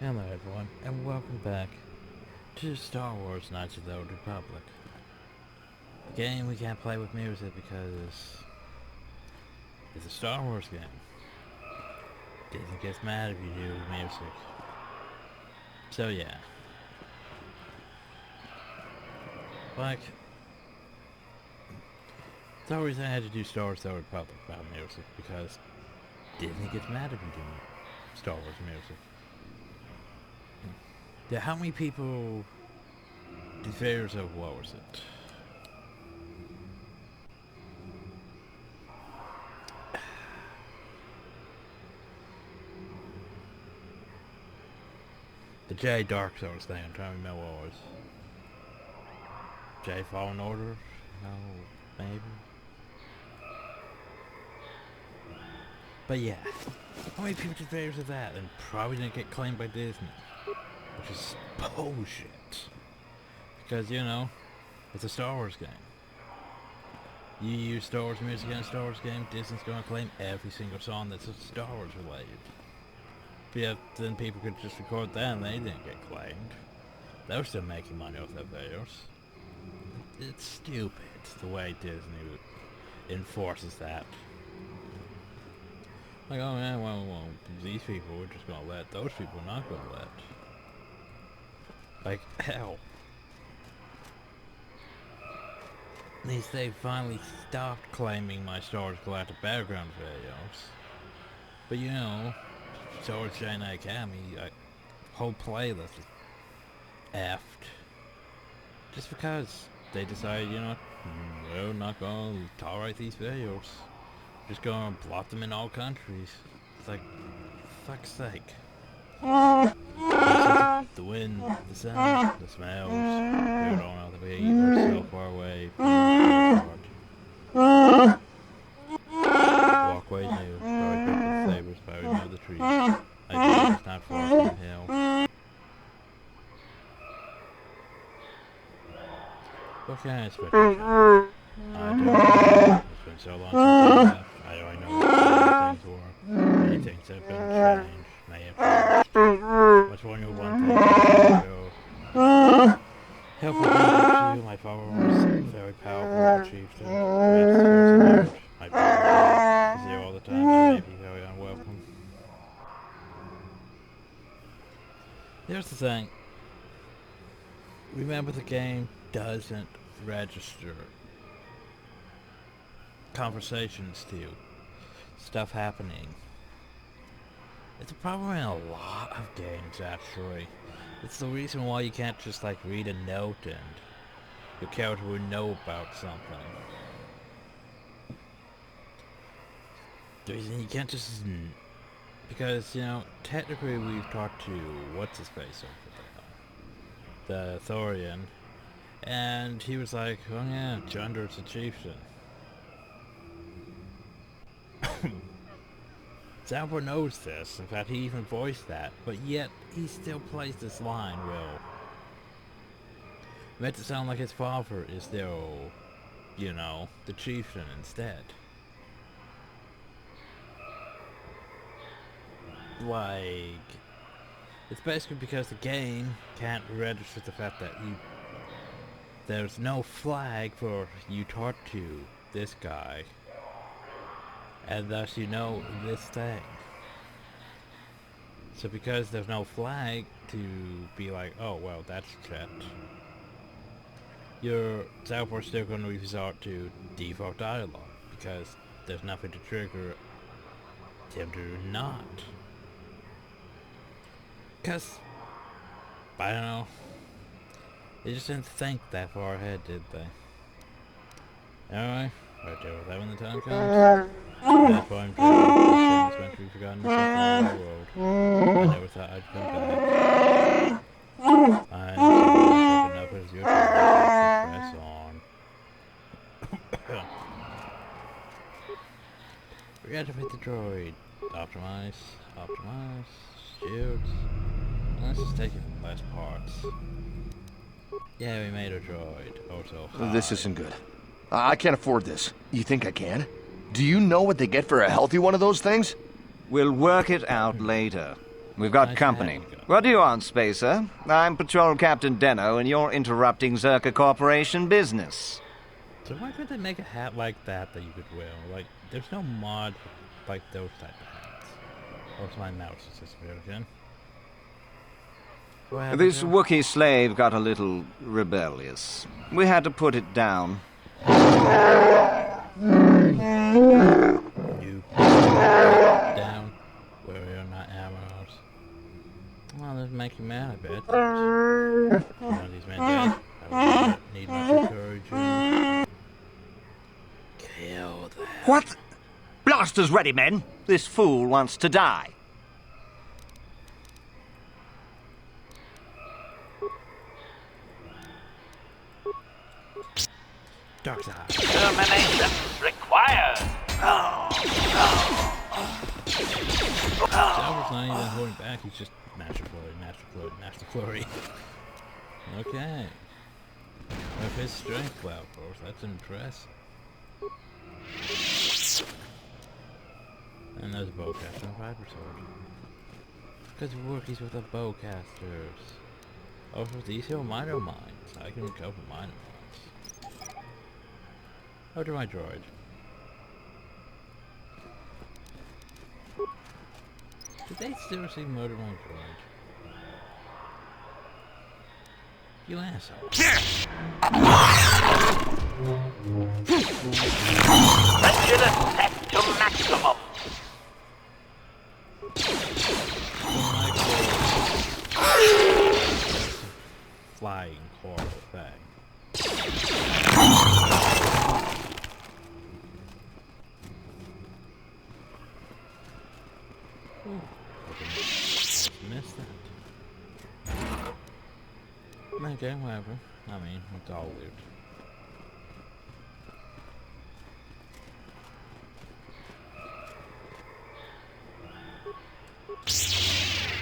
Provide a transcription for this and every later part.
Hello everyone, and welcome back to Star Wars Knights of the Old Republic. A game we can't play with music because it's a Star Wars game. Disney gets mad if you do music. So yeah. Like, the only reason I had to do Star Wars The Old Republic about music because Disney gets mad if you do Star Wars music. Yeah, how many people did favors of what was it? The J Dark Souls thing, I'm trying to remember what it was. J Fallen Order? No, maybe. But yeah, how many people did favors of that and probably didn't get claimed by Disney? Which is bullshit. Because, you know, it's a Star Wars game. You use Star Wars music in a Star Wars game, Disney's gonna claim every single song that's Star Wars related. But yeah, then people could just record that and they didn't get claimed. They were still making money off their videos. It's stupid the way Disney enforces that. Like, oh yeah, well, these people we're just gonna let, those people are not gonna let. Like, hell. At least they finally stopped claiming my Star Wars Galactic background videos. But you know, Star Wars Jedi Academy, whole playlist is effed. Just because they decided, you know, we're not gonna tolerate these videos. Just gonna block them in all countries. It's like, fuck's sake. The wind, the sound, the smells, we don't know the way we're so far away from the walkways new, probably picked the flavors, probably know the trees. I think it's not far from hell. What can I expect? I don't know. It's been so long since I left. I don't know what things were. Many things have been changed. May have changed. What's one of one thing? Helpful to my followers, very powerful chieftain. My power is here all the time, and may be very unwelcome. Here's the thing. Remember, the game doesn't register conversations to stuff happening. It's a problem in a lot of games, actually. It's the reason why you can't just like read a note and your character would know about something. The reason you can't just, because, you know, technically we've talked to what's his face over there, the Thorian, and he was like, oh yeah, Junder's a chieftain. Salvor knows this, in fact he even voiced that, but yet he still plays this line, well, meant to sound like his father is still, you know, the chieftain instead. Like, it's basically because the game can't register the fact that there's no flag for you talk to this guy. And thus you know this thing. So because there's no flag to be like, oh well, that's Chet, your Salvor's still going to resort to default dialogue because there's nothing to trigger him to not. Because, I don't know, they just didn't think that far ahead, did they? Anyway, I'll deal with that when the time comes. That's why I'm trying to meant to be forgotten in the world. I never thought I'd come back. I'm sorry, enough as your turn. Press on. Reactivate the droid. Optimize. Shields. Let's just take less parts. Yeah, we made a droid. Also, this isn't good. I can't afford this. You think I can? Do you know what they get for a healthy one of those things? We'll work it out later. We've got Nice to company. have you, Governor. What do you want, Spacer? I'm Patrol Captain Deno, and you're interrupting Zerka Corporation business. So why couldn't they make a hat like that you could wear? Like, there's no mod like those type of hats. Oh, it's my mouse is disappeared again. What happened This to him? Wookiee slave got a little rebellious. We had to put it down. You down where you're not arrows. Well, this make you mad, I bet. One of these men dead. I would need much encouraging. Kill them. What? Blasters ready, men. This fool wants to die. Dark side. Termination required. Salver's not even holding back, he's just master flurry, master flurry, master flurry. Okay. With his strength level, of course, that's impressive. And there's a bowcaster and viper sword. Because Wookiees with the bowcasters. Oh, for these here minor mines. I can go for minor mines. Over to my droid. Did they seriously murder my droid? You asshole. Prejudice set to maximum. Flying horrible thing. Ooh, missed that. Okay, whatever. I mean, it's all weird.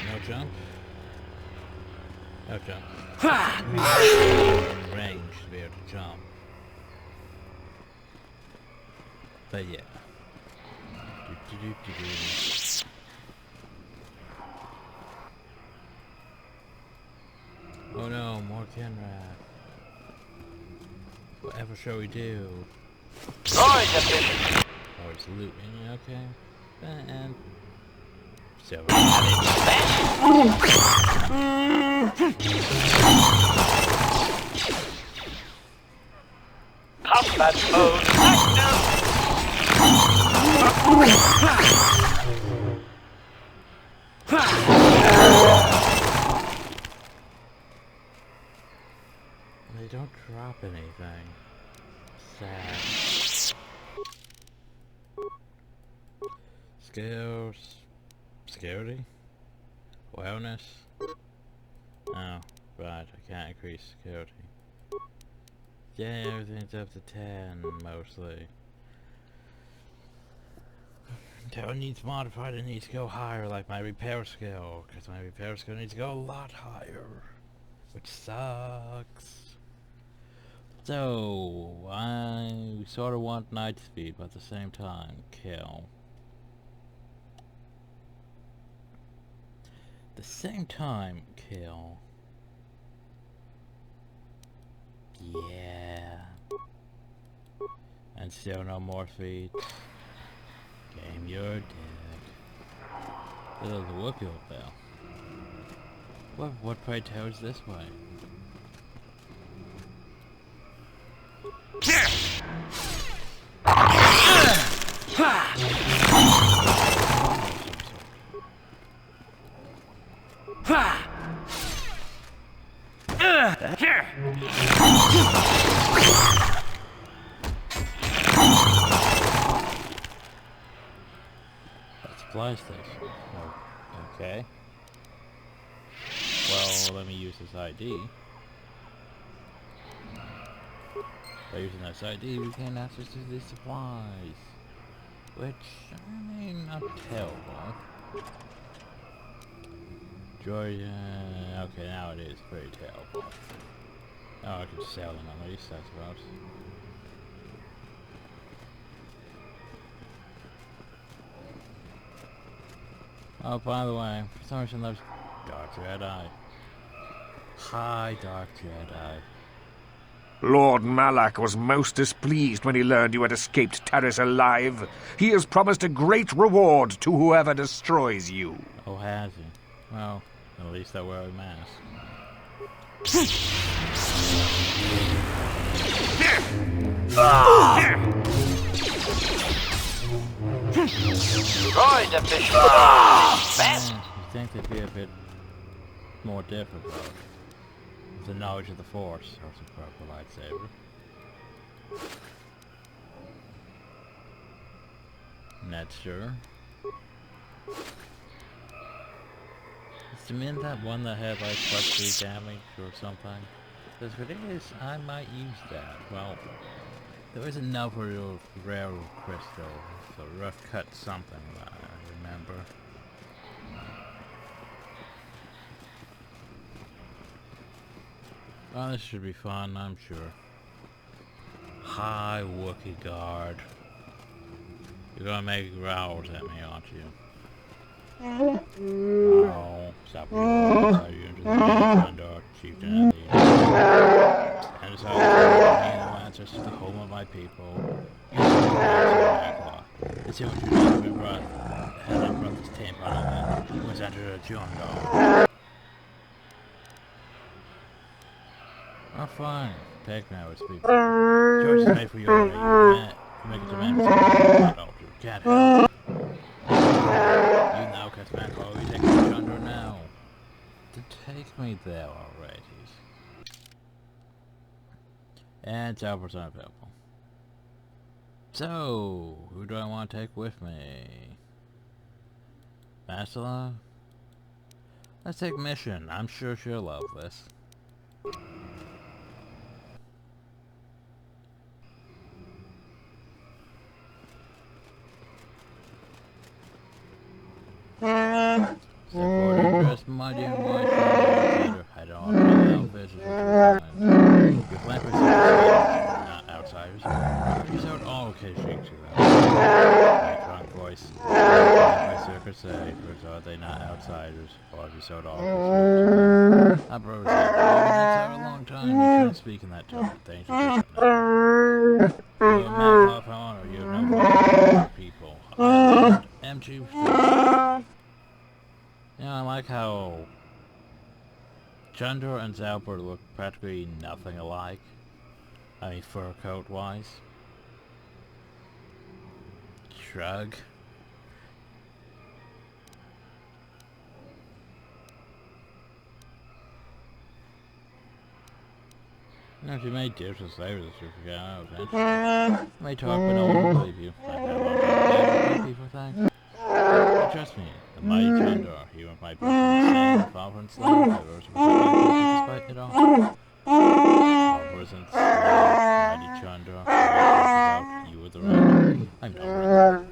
No jump? No jump. Range to be able to jump. But yeah. Oh no, more Kenrad. Whatever shall we do? Droid efficient. Oh, it's looting, okay. And... So, Combat mode active. they don't drop anything. Sad. Skills. Security? Wellness? Oh, right, I can't increase security. Yeah, everything's up to 10, mostly. Until it needs modified, it needs to go higher, like my repair skill, because my repair skill needs to go a lot higher. Which sucks. So, I sort of want night speed, but at the same time, kill. The same time, kill. Yeah. And still no more feet. Game your dick. There's a Wookiee up there. What pray tell is this way? Supply station. Oh, okay. Well, let me use this ID. By using this ID, we can access to these supplies. Which, I mean, not terrible. Georgia... Okay, now it is pretty terrible. Oh, I could sell them at least, I suppose. Oh, by the way, for some reason loves Dark Jedi. Hi, Dark Jedi. Lord Malak was most displeased when he learned you had escaped Taris alive. He has promised a great reward to whoever destroys you. Oh, has he? Well, at least I wear a mask. Droid efficiency. Best. You think they'd be a bit more difficult with the knowledge of the Force or some purple lightsaber. Not sure. Is the min that one that had like +3 damage or something? Because if it is, I might use that. Well, there is another real rare crystal, so rough cut something that I remember. Oh, this should be fun, I'm sure. Hi, Wookiee guard. You're gonna make growls at me, aren't you? Oh, stop you into the Thunder, chieftain of the and so answers to the home of my people. It's the only reason we brought this tape on it was under a jungle. Oh, fine. Take now, it's people. George is made for your make a demand for something you can't help. You now cut back all you take the jungle now. To take me there already. And 12% available. So, who do I want to take with me? Bastila? Let's take Mission. I'm sure she'll love this. Support just mighty and white. I don't know visitors. Your plan for not outsiders. Episode all occasionally to them. My drunk voice. My circuit say, are they not outsiders? Or episode all occasionally. I bro said, that's a long time. You couldn't speak in that tone. Things are different now. You're a man of honor. You have no more people. M2. You know, I like how Chandor and Zalbur look practically nothing alike. I mean, fur coat wise. Shrug. You know, if you made dips with flavors, you forget out eventually. You may talk, but no one will believe you. Like that one people think. Trust me, the mighty Chandor, he was my brother, father and slave, despite it all. Fathers and slave, mighty Chandor, you were the right. I'm not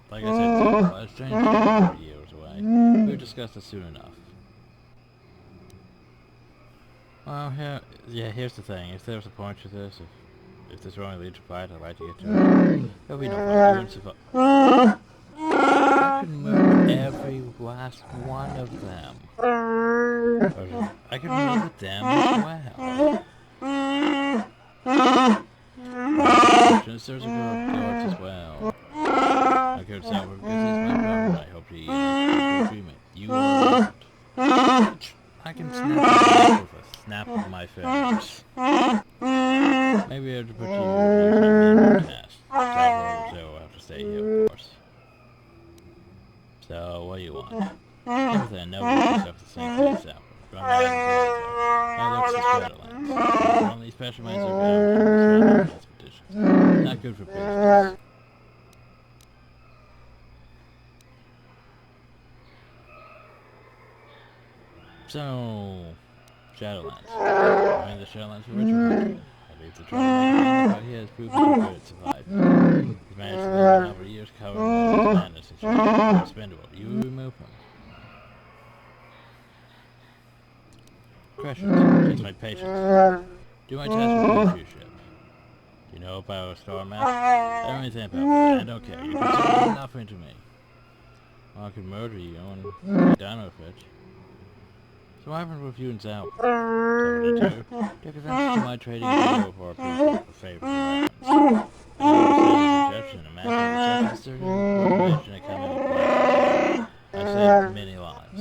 like I said, I was changed 4 years away. We'll discuss this soon enough. Well, here's the thing. If there's a point to this, if this only leads to fight, I'd like to get to it. There'll be no point to survive. I can murder every last one of them. I can murder them as well. There's a group of guards as well. I could say because he's my brother. I hope he agreement. You are right. I can snap your neck with a snap of my fingers. Maybe I have to put you in a test. So I'll have to stay here, of course. So, what do you want? Everything, nobody stuff the same place out. Now looks at Shadowlands. Only specimens are going to expeditions. Not good for business. So, Shadowlands. I mean, the Shadowlands original country. I leave the trouble, but he has proven to good at surviving. He's managed to live a number of years covering his madness and expendable. You remove him. Questions. Test my patience. Do my task with your ship. Do you know about a star map? I don't really think about it. I don't care. You can say nothing to me. Well, I could murder you and get done with it. So what happened with you and Zal? Take advantage of my trading deal for people for favors and weapons. I know you're saying a matter of certain information that come into play. I saved many lives.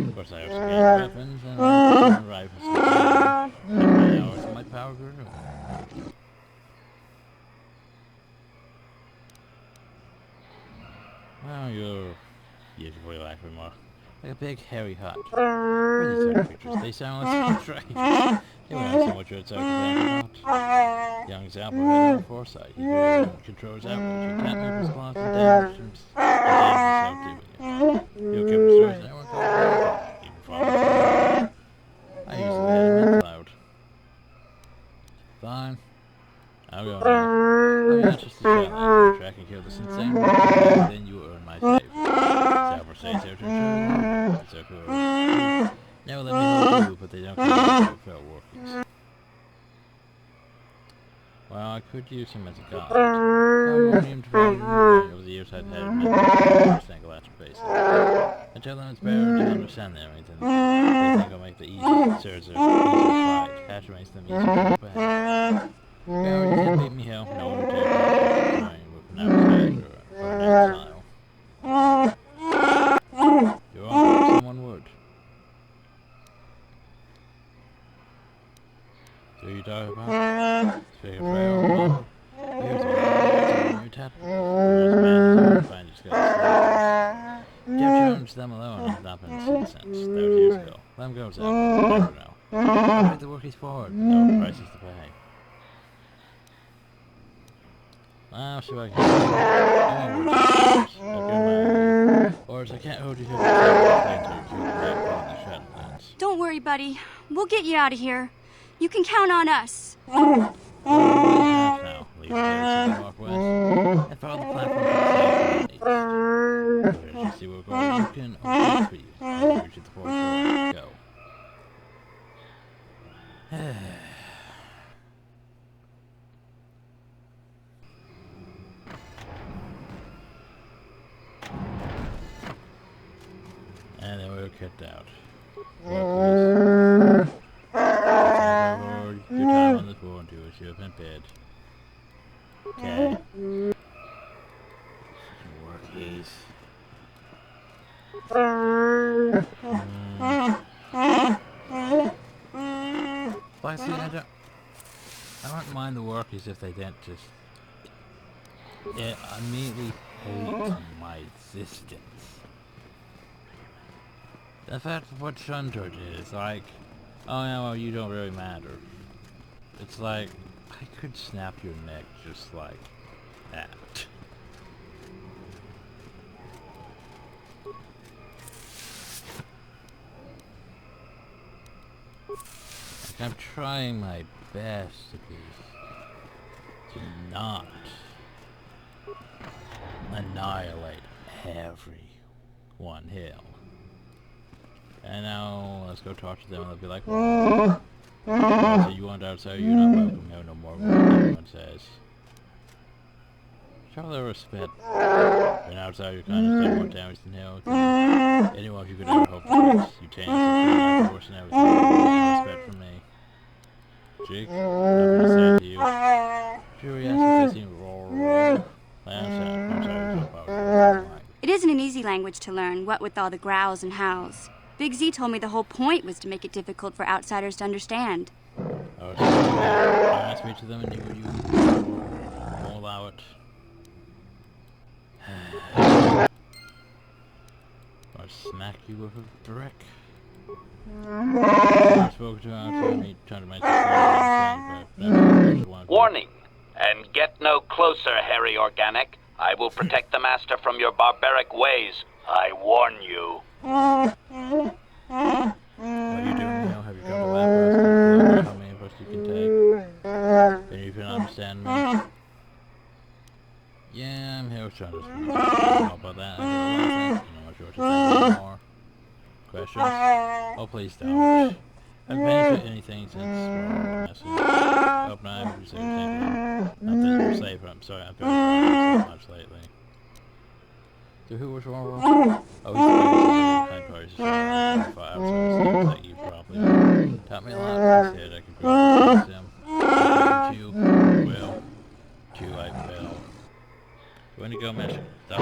Of course, I also gained weapons and rifles and my hours and my power grew. Well, you're beautifully laughing more. Like a big hairy hut. What are these other creatures? They sound like strangers. They went on so much outside the not. Young Zapper had no foresight. He grew controls outrage. He can't move his claws and damage himself doing it. He'll keep his stories and everyone calls him even father. I usually had him in cloud. Fine. I'll go now. Oh yeah, just a shot. After track and kill this insane monster, then you will earn my favor. Zapper says they're true. It's so cool. Now let me help you, but they don't care about fellow workings. Well, I could use him as a guide. I want him to run over the years I've had him in galactic bases. I tell them it's better to understand them than they think I'll make the easy surge of fight. Hash makes them easier to obey. Well, you can't beat me, hell. No one will take me with an outside or an style. You're on someone would. So you talk about? Speak of rail, here's one new tap. There's a man who finds his guts. Don't challenge them alone and not been since. That was years ago. Let him go, Zach. Never know. I'll the work he's forward. No prices to pay. I'll see what I can do. Or I can't hold you here for Don't worry, buddy. We'll get you out of here. You can count on us. Now, leave the northwest and follow the platform to the south. Where you see we're going, you can open for you. I'll reach at the fourth floor. Go. And then we were kicked out. Lord, your time on this board to us. You have been paid. Okay. Workies. Well, see, I don't mind the workies if they didn't just immediately hate my existence. The fact of what Shuntor did is like, oh yeah, well you don't really matter. It's like, I could snap your neck just like that. Like, I'm trying my best to not annihilate everyone here. And now, let's go talk to them and they'll be like, well, so you want outside, you're not welcome here no more, what everyone says. Show their respect. And outside, you're kind of more damage than hell. Anyone you could ever hope to fix. You change the force and everything. No respect from me. Jake, nothing to say to you. Jury asks if they seem roll. I'm sorry. It isn't an easy language to learn, what with all the growls and howls. Big Z told me the whole point was to make it difficult for outsiders to understand. Oh, so I speak to them and you won't allow it. Or smack you with a brick. I spoke to me trying to make Warning, and get no closer, hairy organic. I will protect the master from your barbaric ways. I warn you. What are you doing now? Have you come to Lapras? How many of us you can take? And you can understand me? Yeah, I'm here trying to speak. How about that? I'm not sure what to say anymore. Questions? Oh, please don't. I've been to anything since message. Hope not having to say anything. Not that you're safe, but I'm sorry, I've been so much lately. So who was wrong? Oh, he's kind parties for outsiders. That you probably know. Taught me a lot. He said I could grow up with him. Two. Well. Two, I fell. When you go mission. Stop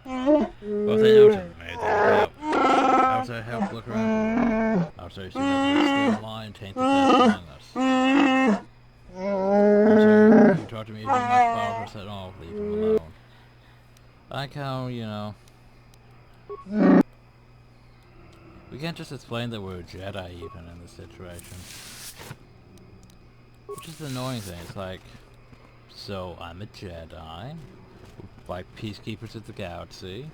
both they noted. Made them help. Outside help look around. Outside see that still line taint the death among us. Outside, you talk to me if you much powerful, said all, leave him alone. Like how, you know, we can't just explain that we're a Jedi even in this situation. Which is the annoying thing, it's like, so I'm a Jedi, like peacekeepers of the galaxy,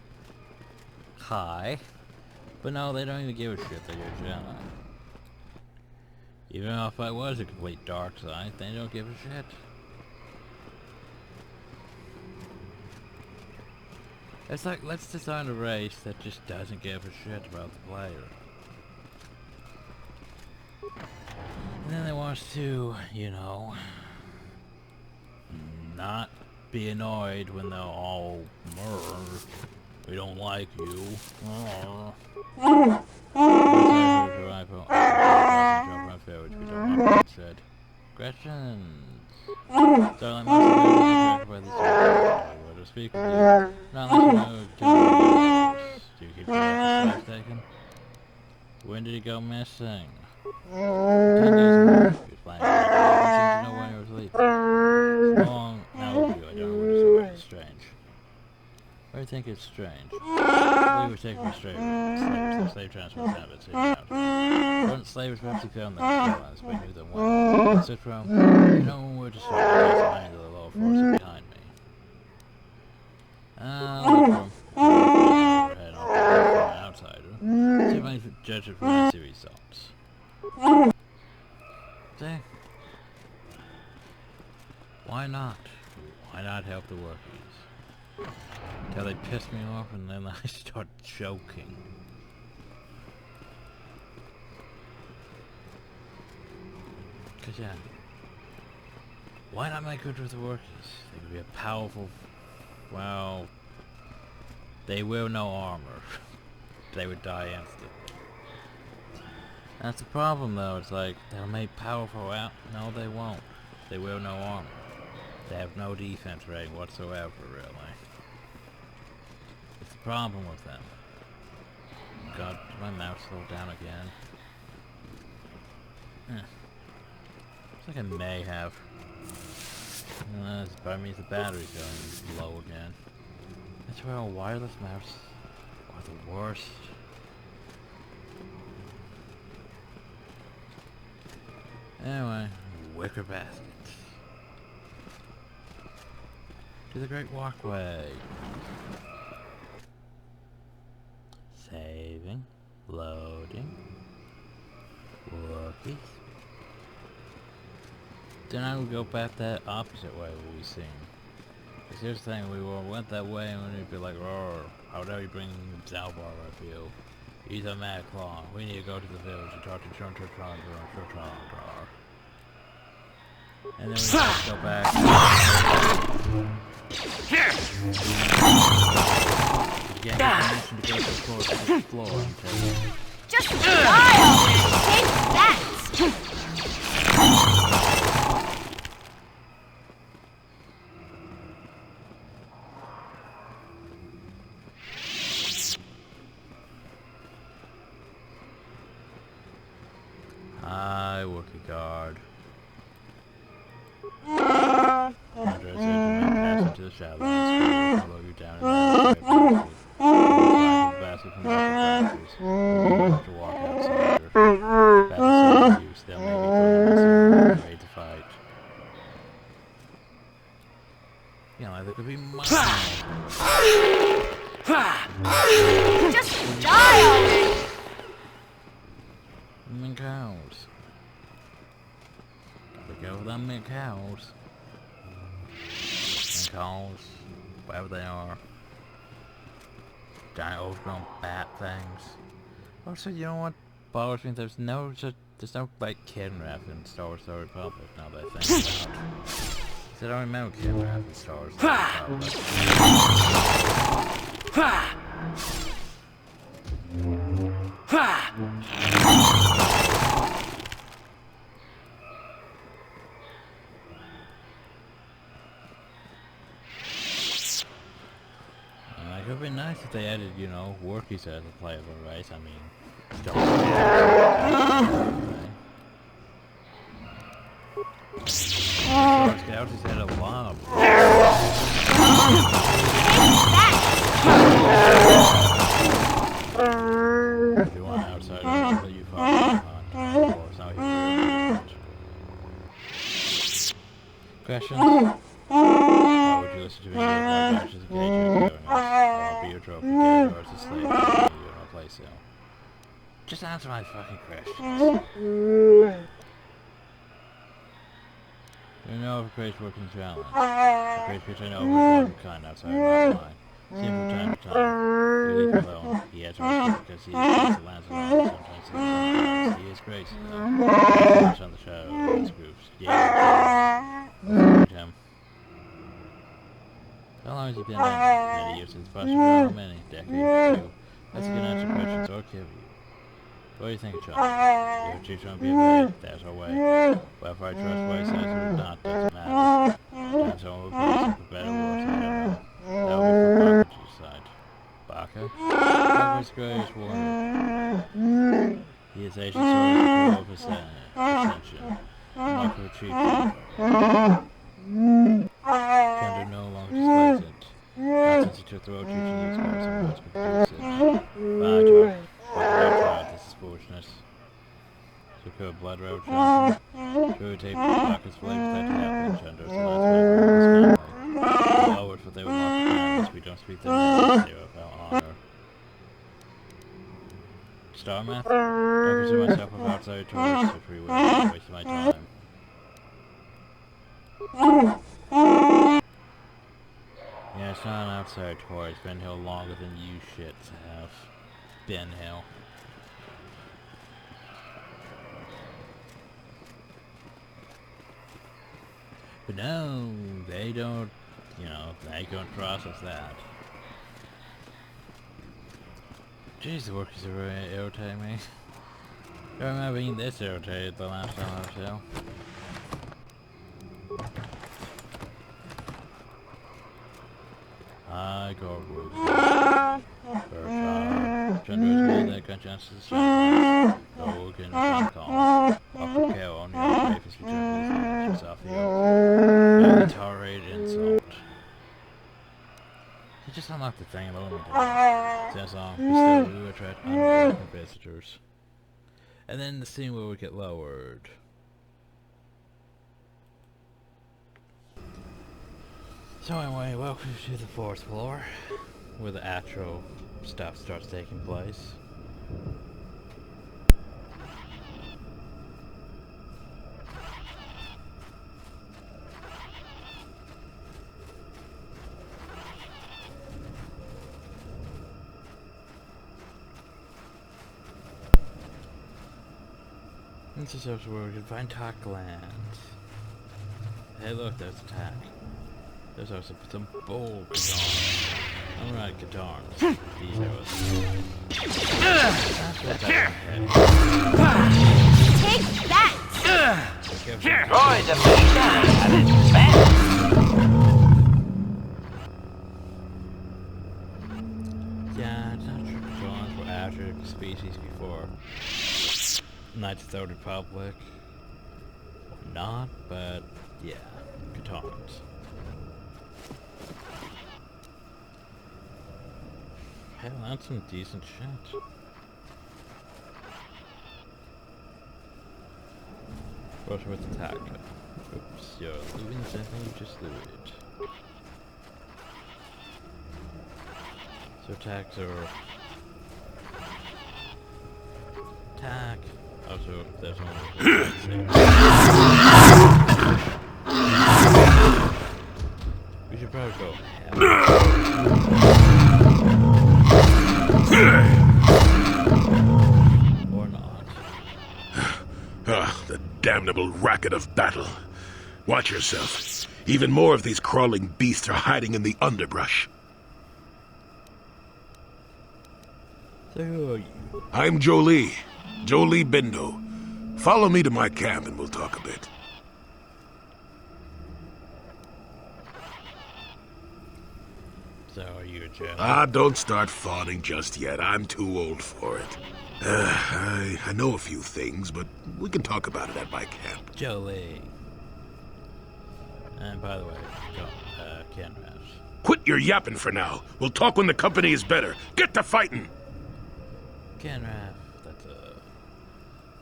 hi, but no, they don't even give a shit that you're a Jedi. Even if I was a complete dark side, they don't give a shit. It's like, let's design a race that just doesn't give a shit about the player. And then they want us to, you know, not be annoyed when they're all, we don't like you. Questions. So I'm also by this to speak with you. Not unless you know do you keep track of slaves taken? When did he go missing? 10 days ago. He was flying. I seem to know when he was leaving. Long now with you, I don't know what is so very strange. I think it's strange. We were taken from slave transfer habits here. Front slavers perhaps he found themselves, but knew them well. Sit from, you know, we're just mind of the law forces behind me. Look from overhead off an outsider. See if I can judge it from the series results. See? Why not? Why not help the workers? Until they piss me off and then I start choking. Cause yeah, why not make good with the workers? They could be a powerful, well, they will no armor. They would die instant. That's the problem though, it's like, they'll make powerful out, no they won't. They will no armor. They have no defense rating whatsoever, really. It's the problem with them. God, did my mouse slow down again? Looks like I may have. This probably means the battery's going low again. That's why a wireless mouse are the worst. Anyway, wicker baskets. To the Great Walkway. Saving, loading, workies. Then I would go back that opposite way we've seen. Because here's the thing, we went that way and we'd be like, roar, how dare you bring Zalbar up here? He's a mad claw. We need to go to the village and talk to Chon-Chon-Chon. And then we have to go back. Again, permission to go to the floor. Just die already! Take that! Hi, Wookiee guard. To the shadows, follow you down in the basket from the to walk outside. That's use them maybe ready to fight. You know, there could be much Just die already! Mink cows. Gotta go with them mink cows. Calls, whatever they are, giant overgrown bat things. Also, you know what bothers me? There's no like kidnap in Star Wars: The Republic. Now that I think about it, I don't remember kidnap in Star Wars: The Republic. It would be nice if they added, you know, workies as a playable race. I mean, don't Scouts has had a lot of if you want outside of you follow on course, now here's question. Why would you listen to me about matches of engagement? I'll be your trophy kid or as a slave to you in a place cell. Just answer my fucking questions. You know of a great working challenge. A great which I know of one kind outside of my mind. See him from time to time. We leave him alone. He has our because he is close to Lancelot. Sometimes he is crazy though. Much on the shadow of these groups. Yeah. Him. How long has he been in? Many years since foster care. How many? Decades or two. Let's get answer questions or kill you. What do you think, John? If you trying to be a bad, that's our way. But if I trust what he says or not, doesn't matter. Sometimes someone will be for better or worse, I don't know. That will be for Baka to decide. Baka? Baka's greatest warrior. He is agent sort of ascension. Mark of achievement. Gender no longer displays it. Not since he took the road teaching these cars and what's been Bye, George. This is foolishness. So could blood road champion. Should we take Baka's flames that happen, gender as the last member of this family? We always what they would not command us. We don't speak their names, they are without honor. Starmath? Don't consider myself a outside tourist, which we would waste my time. Yeah, it's not an outside tour. It's been here longer than you shits have been here. But no, they don't, you know, they don't process that. Jeez, the workers are really irritating me. I don't remember being this irritated the last time I was here. I got rules. Gender is made that conscientious strength. No can not call. Upper care on your grave is returned with off the earth. And tolerate insult. You just unlocked the thing alone with it. Since long, we still do attract unwelcome visitors. And then the scene where we get lowered. So anyway, welcome to the 4th floor, where the actual stuff starts taking place. This is also where we can find Talkland. Hey look, there's a tack. There's also some bold guitars. I'm right, guitars. These arrows. Take that! Roy the Beast at its best. Yeah, it's not true. Guitars were after species before Knights of the Old Republic. Or not, but yeah, guitars. Hell, that's some decent shit. Brush with the tack. Oops, you're looting something you just looted. So tags are... Tack! Also, there's only... We should probably go or not. The damnable racket of battle. Watch yourself. Even more of these crawling beasts are hiding in the underbrush. So who are you? I'm Jolie. Jolie Bindo. Follow me to my camp and we'll talk a bit. So are you a Joe? Ah, don't start fawning just yet. I'm too old for it. I know a few things, but we can talk about it at my camp. Jolie. And by the way, Ken Rash. Quit your yapping for now. We'll talk when the company is better. Get to fighting! Ken Raff,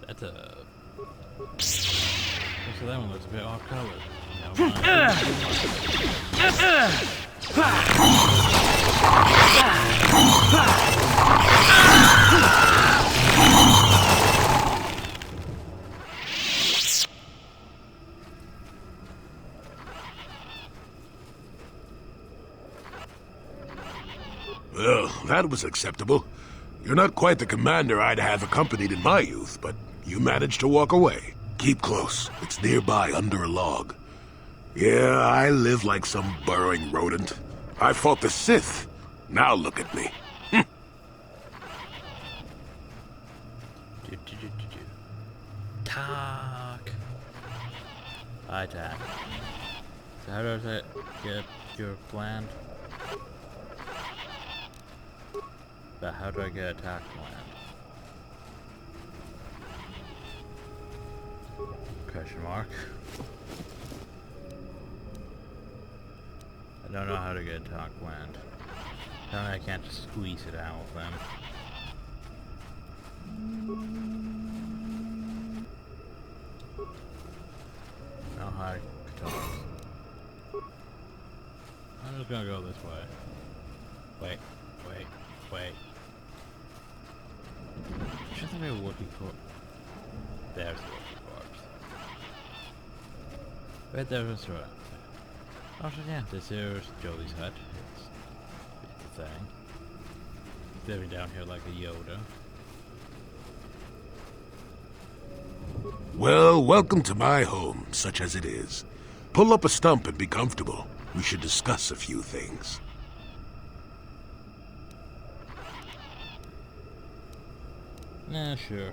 that's a... So that one looks a bit off color. Well, that was acceptable. You're not quite the commander I'd have accompanied in my youth, but you managed to walk away. Keep close. It's nearby under a log. Yeah, I live like some burrowing rodent. I fought the Sith. Now look at me. Talk. I talk. So how does it get your plan? But how do I get attack plan? Question mark. I don't know how to get attack land. Tell me I can't just squeeze it out of them. No, hi, KOTOR. I'm just gonna go this way. Wait. Should there be a Wookiee corpse? There's a Wookiee corpse. Right there is right. Oh, so yeah, this is Jolie's hut. It's a thing. He's living down here like a Yoda. Well, welcome to my home, such as it is. Pull up a stump and be comfortable. We should discuss a few things. Nah, sure.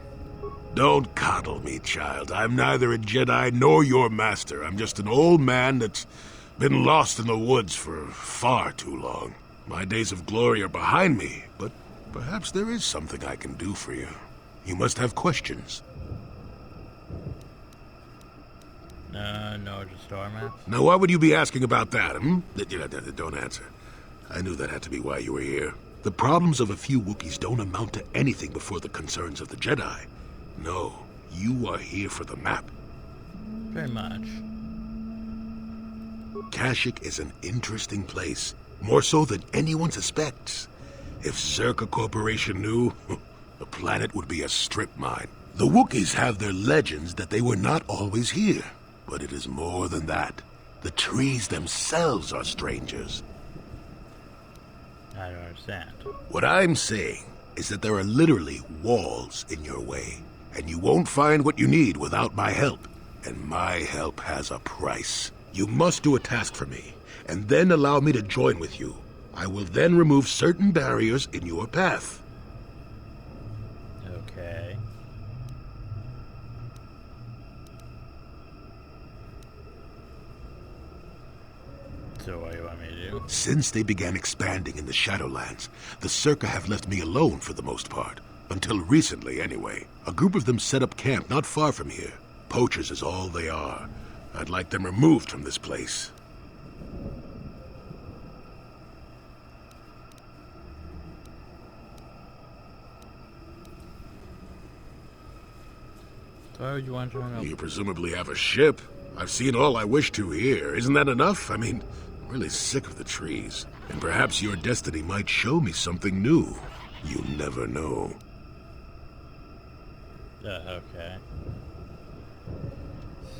Don't coddle me, child. I'm neither a Jedi nor your master. I'm just an old man that's been lost in the woods for far too long. My days of glory are behind me, but perhaps there is something I can do for you. You must have questions. No, just star maps. Now, why would you be asking about that, Don't answer. I knew that had to be why you were here. The problems of a few Wookiees don't amount to anything before the concerns of the Jedi. No, you are here for the map. Very much. Kashyyyk is an interesting place, more so than anyone suspects. If Zerka Corporation knew, the planet would be a strip mine. The Wookiees have their legends that they were not always here, but it is more than that. The trees themselves are strangers. I don't understand. What I'm saying is that there are literally walls in your way, and you won't find what you need without my help. And my help has a price. You must do a task for me, and then allow me to join with you. I will then remove certain barriers in your path. Okay. So what do you want me to do? Since they began expanding in the Shadowlands, the Circa have left me alone for the most part. Until recently, anyway. A group of them set up camp not far from here. Poachers is all they are. I'd like them removed from this place. So why would you want to join up? You presumably have a ship. I've seen all I wish to here. Isn't that enough? I mean, I'm really sick of the trees. And perhaps your destiny might show me something new. You never know. Okay.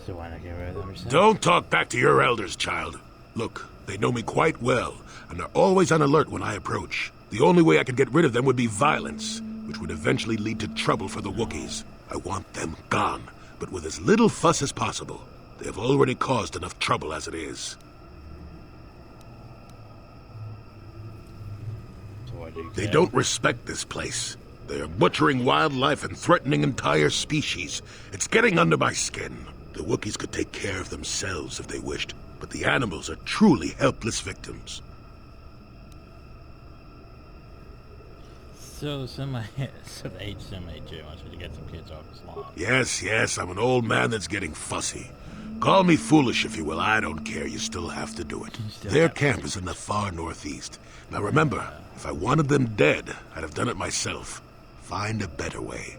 So why not get rid of them yourself? Don't talk back to your elders, child. Look, they know me quite well, and are always on alert when I approach. The only way I could get rid of them would be violence, which would eventually lead to trouble for the Wookiees. I want them gone, but with as little fuss as possible. They have already caused enough trouble as it is. So why do you They care? don't respect this place. They are butchering wildlife and threatening entire species. It's getting under my skin. The Wookiees could take care of themselves if they wished, but the animals are truly helpless victims. So the H-Semi-J wants me to get some kids off his lawn. Yes, I'm an old man that's getting fussy. Call me foolish if you will, I don't care, you still have to do it. Their camp is in the far northeast. Now remember, if I wanted them dead, I'd have done it myself. Find a better way.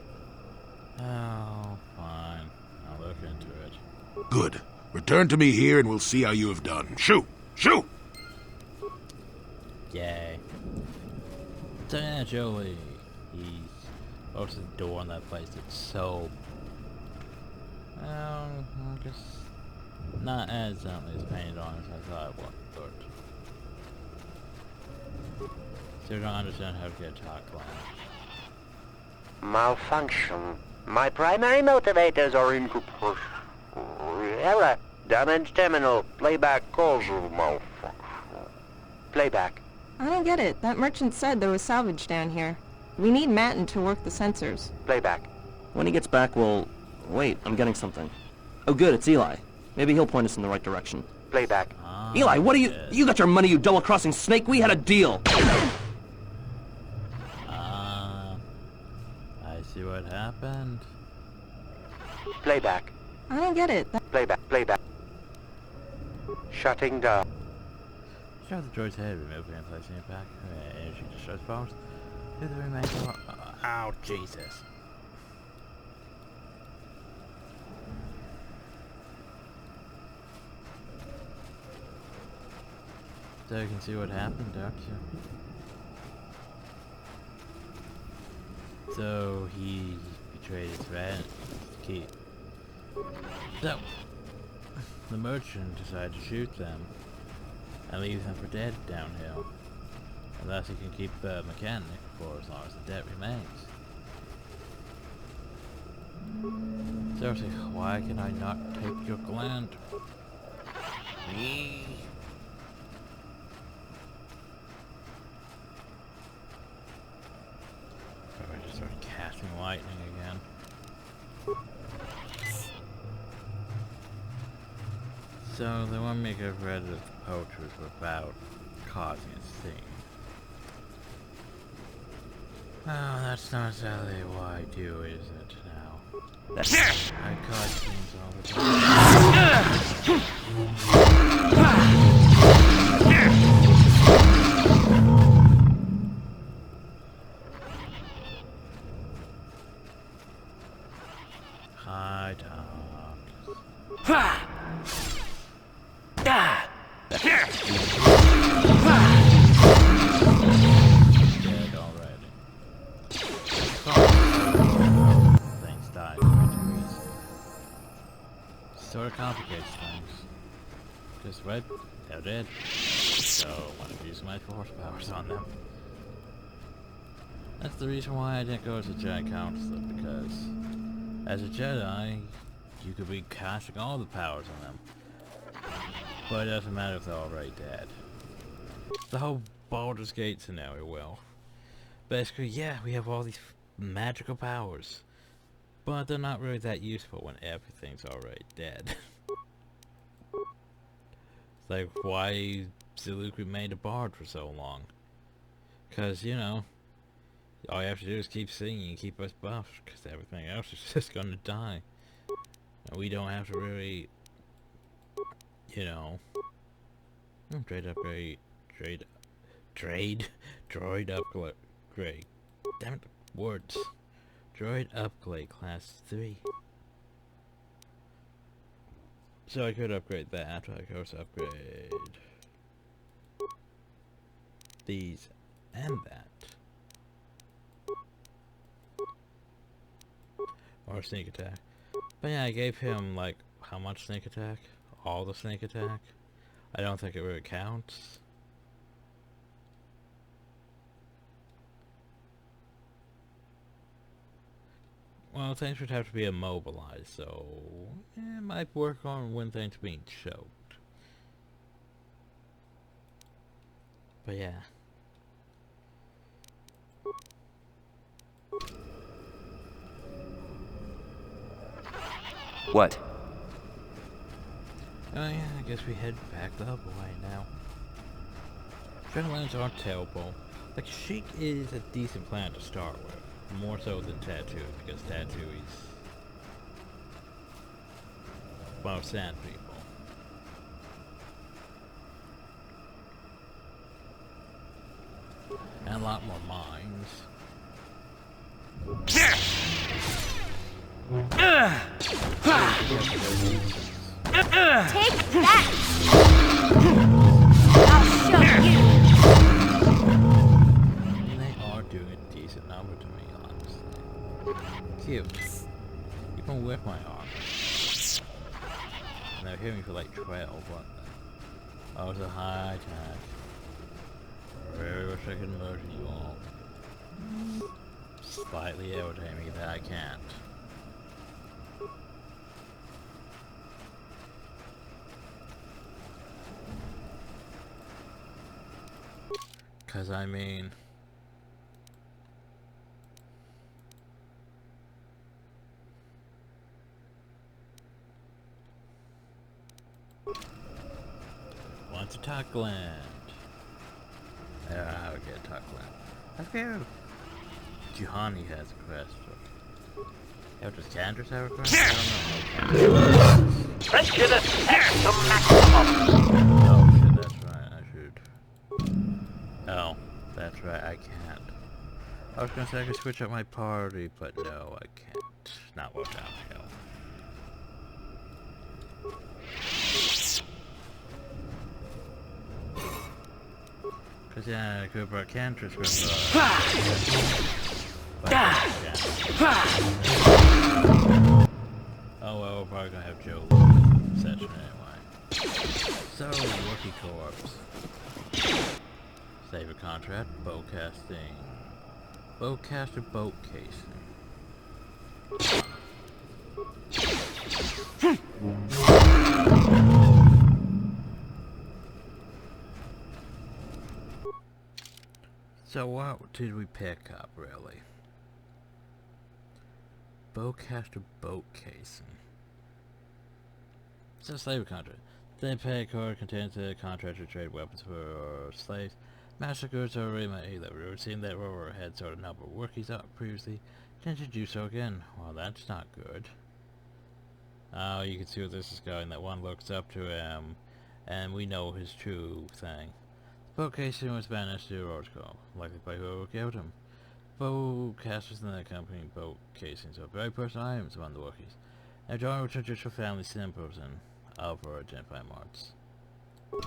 Oh, fine. I'll look into it. Good. Return to me here and we'll see how you have done. Shoo! Shoo! Yay. Diana Jolie. He's posted the door on that place. It's so... I guess not as painted on as I thought it would, but... So I don't understand how to get a talk line. Malfunction. My primary motivators are incorporeal. Error. Damage terminal. Playback causal malfunction. Playback. I don't get it. That merchant said there was salvage down here. We need Matten to work the sensors. Playback. When he gets back, we'll... Wait, I'm getting something. Oh good, it's Eli. Maybe he'll point us in the right direction. Playback. Eli, what are you... You got your money, you double-crossing snake! We had a deal! I see what happened. Playback. I don't get it. Playback. Shutting down. Shut the droid's head, removing and placing it back. Energy distress bombs. Do the remainder. Ow, Jesus. So you can see what happened, don't you? So he betrayed his friend, Keith. So the merchant decided to shoot them and leave them for dead downhill, unless he can keep the mechanic for as long as the debt remains. Seriously, why can I not take your gland? Me. I just started casting lightning again. So they want me to get rid of the poachers without causing a scene. Oh, that's not exactly what I do, is it now? I cause scenes all the time. Hi, Doc. Dead already. Things die pretty easy. Sort of complicates things. Just right, they're dead. So I want to use my force powers on them. That's the reason why I didn't go as a Jedi Counselor, because as a Jedi, you could be casting all the powers on them. But it doesn't matter if they're already dead. The whole Baldur's Gate scenario, well. Basically, yeah, we have all these magical powers. But they're not really that useful when everything's already dead. It's like, why Ziluk remained a bard for so long? Because, you know, all you have to do is keep singing and keep us buffed, because everything else is just gonna die. And we don't have to really, you know, droid upgrade, droid upgrade, damn it, words, droid upgrade class 3. So I could upgrade that, I could also upgrade these and that. Or sneak attack. But yeah, I gave him, like, how much sneak attack? All the sneak attack? I don't think it really counts. Well, things would have to be immobilized, so it might work on when things are being choked. But yeah. What? Oh yeah, I guess we head back the other way now. Shadowlands aren't terrible. Like, Sheik is a decent planet to start with. More so than Tattoo, because Tattoo is one of sand people. And a lot more mines. Take that! I'll show you! They are doing a decent number to me, honestly. Cute. Even with my armor. And they're hitting me for like 12, what the? Oh, it's a high attack. Very wish I could murder you all. Slightly irritating me that I can't. Cause I mean... Wants a Tuckland. Yeah, I would get a Tuckland. That's fair. Juhani has a crest. How does Candace have a crest? I don't know. Pressure the tech to maximum. Oh shit, that's right, I should. Oh, that's right, I can't. I was gonna say I could switch up my party, but no, I can't. Not work out, hell. Cause yeah, I could brought Cantress with oh well, we're probably gonna have Joe session anyway. So, Rookie Corps. Save a contract, bow casting. Bowcaster boat casing. So what did we pick up, really? Bowcaster boat casing. So slave contract. The pay card contains a contract to trade weapons for slaves. Massacres are already made. We've seen that Rover had sort of number of workies up previously. Tend to do so again. Well, that's not good. Oh, you can see what this is going. That one looks up to him, and we know his true thing. Boat casing was banished to Roscoe, likely by whoever killed him. Bowcasters in the company boat casings are very personal items among the workies. And John returned to your family symbols and other identifying marks.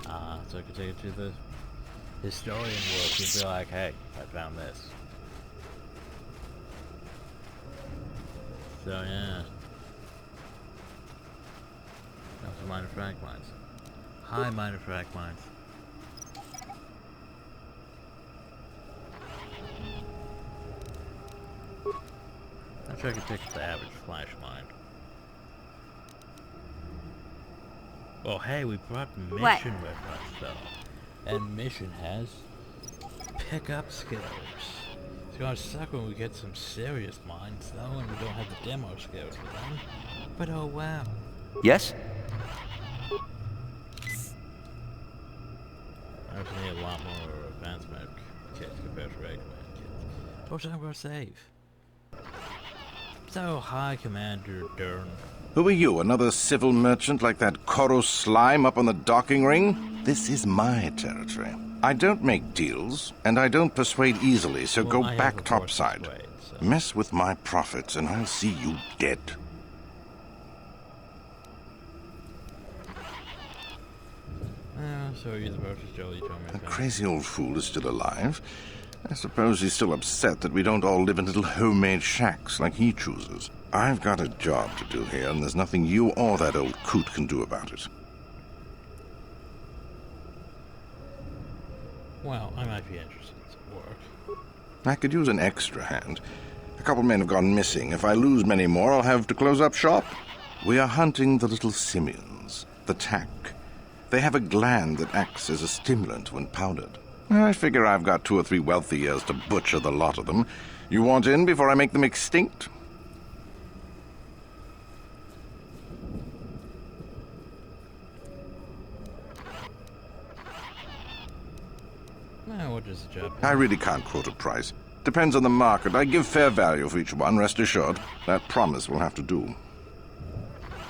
So I could take it to the historian work and be like, hey, I found this. So yeah. Also minor frag mines. High minor frag mines. I'm sure I can pick up the average flash mine. Well, hey, we brought Mission with us, though. And Mission has pickup skills. It's gonna suck when we get some serious mines, though, and we don't have the demo skills for them. But oh wow. Yes? I also need a lot more advanced med kits compared to regular med kits. Which I'm gonna save. So, hi, Commander Dern. Who are you, another civil merchant like that Koro slime up on the docking ring? This is my territory. I don't make deals, and I don't persuade easily, so Well, go back topside. Mess with my profits, and I'll see you dead. So he's about to Jolie told me The about. crazy old fool is still alive. I suppose he's still upset that we don't all live in little homemade shacks like he chooses. I've got a job to do here, and there's nothing you or that old coot can do about it. Well, I might be interested in some work. I could use an extra hand. A couple men have gone missing. If I lose many more, I'll have to close up shop. We are hunting the little simians, the tack. They have a gland that acts as a stimulant when powdered. I figure I've got 2 or 3 wealthy years to butcher the lot of them. You want in before I make them extinct? Well, what is the job? I really can't quote a price. Depends on the market. I give fair value for each one, rest assured. That promise will have to do.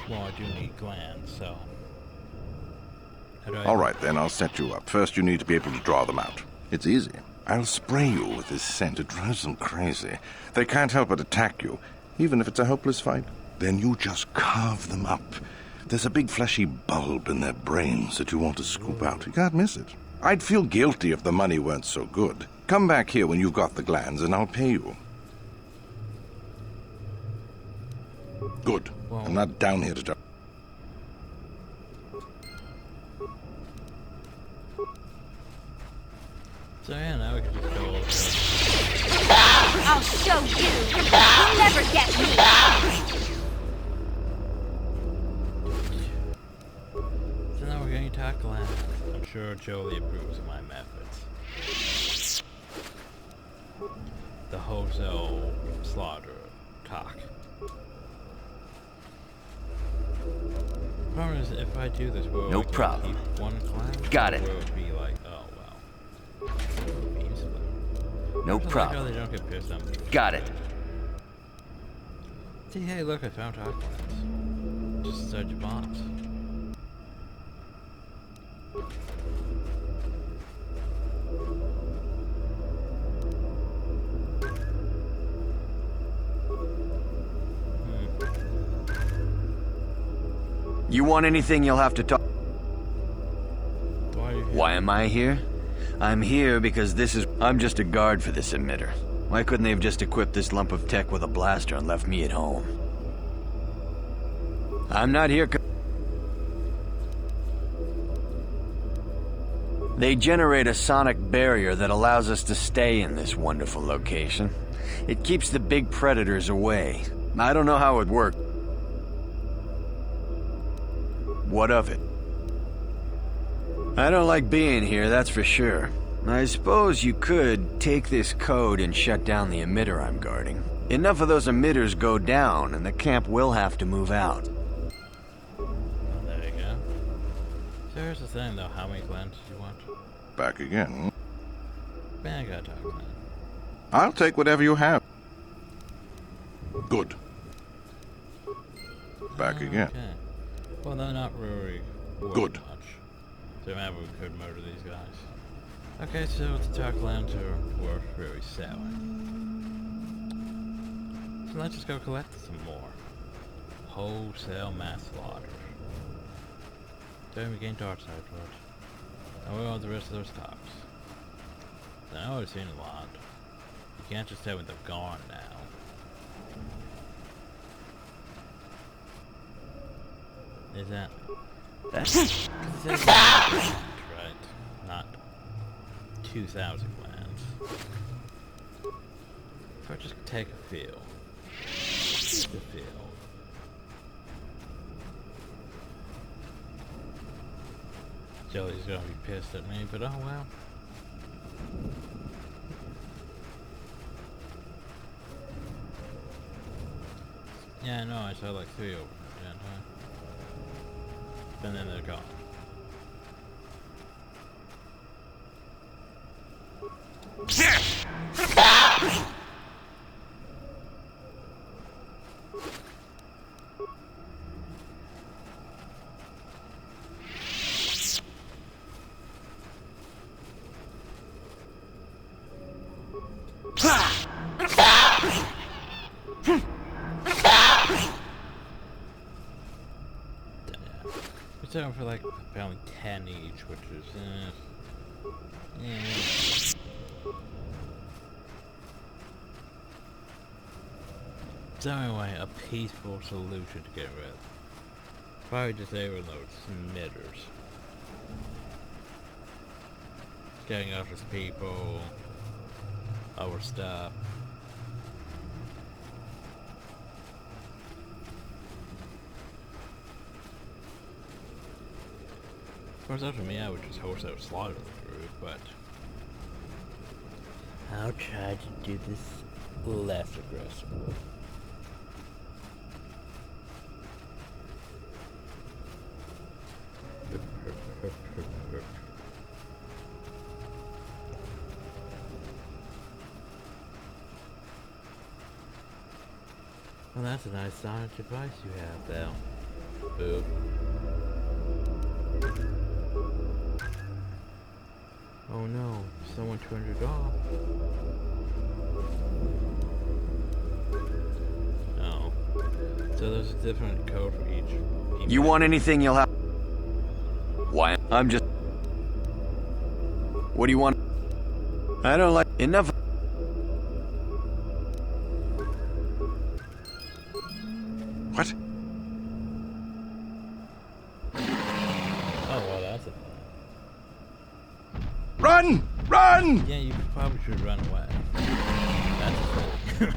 Well, I do need glands, so... All right, then, I'll set you up. First, you need to be able to draw them out. It's easy. I'll spray you with this scent. It drives them crazy. They can't help but attack you, even if it's a hopeless fight. Then you just carve them up. There's a big fleshy bulb in their brains that you want to scoop out. You can't miss it. I'd feel guilty if the money weren't so good. Come back here when you've got the glands, and I'll pay you. Good. Well, I'm not down here to talk. So yeah, now we can just go over there. I'll show you. You'll never get me. So now we're going to talk glands. I'm sure Jolie approves of my methods. The wholesale slaughter talk. Problem is, if I do this, will No I get to problem. keep one gland? Got it. Or will it be like, oh well. No I like how problem. they don't get pissed on me. Got it. See, hey, look, I found talk glands. Just inside your box. You want anything, you'll have to talk. Why are you here? Why am I here? I'm here because I'm just a guard for this emitter. Why couldn't they have just equipped this lump of tech with a blaster and left me at home? I'm not here. They generate a sonic barrier that allows us to stay in this wonderful location. It keeps the big predators away. I don't know how it works. What of it? I don't like being here, that's for sure. I suppose you could take this code and shut down the emitter I'm guarding. Enough of those emitters go down, and the camp will have to move out. Oh, there you go. So here's the thing, though. How many glands do you want? Back again. Man, I gotta talk gland. I'll take whatever you have. Good. Back again. Okay. Well, they're not really worth Good. much. So maybe we could murder these guys. Okay, so the talk glands are worth really selling. So let's just go collect some more. Wholesale mass slaughter. Then we gain dark side blood. And we want the rest of those tops. I know I've seen a lot. You can't just tell when they're gone now. Is that? That's... Right. Not 2,000 glands. If I just take a feel. Just a feel. Jelly's gonna be pissed at me, but oh well. Yeah, I know, I saw like 3 over there, didn't I? And then they're gone. We're selling for like apparently 10 each, which is So anyway, a peaceful solution to get rid of. Probably disabling those emitters. Getting off his people, our stuff. Of course, up to me, I would just wholesale slaughter them through, but I'll try to do this less aggressive. Well, that's a nice sonic device you have, though. Boo. Oh no, someone turned it off. Oh. So there's a different code for each. You want anything, you'll have... Why? I'm just... What do you want? I don't like... Enough... What? Oh, well, that's a... Run! Run! Yeah, you probably should run away. That's a thing.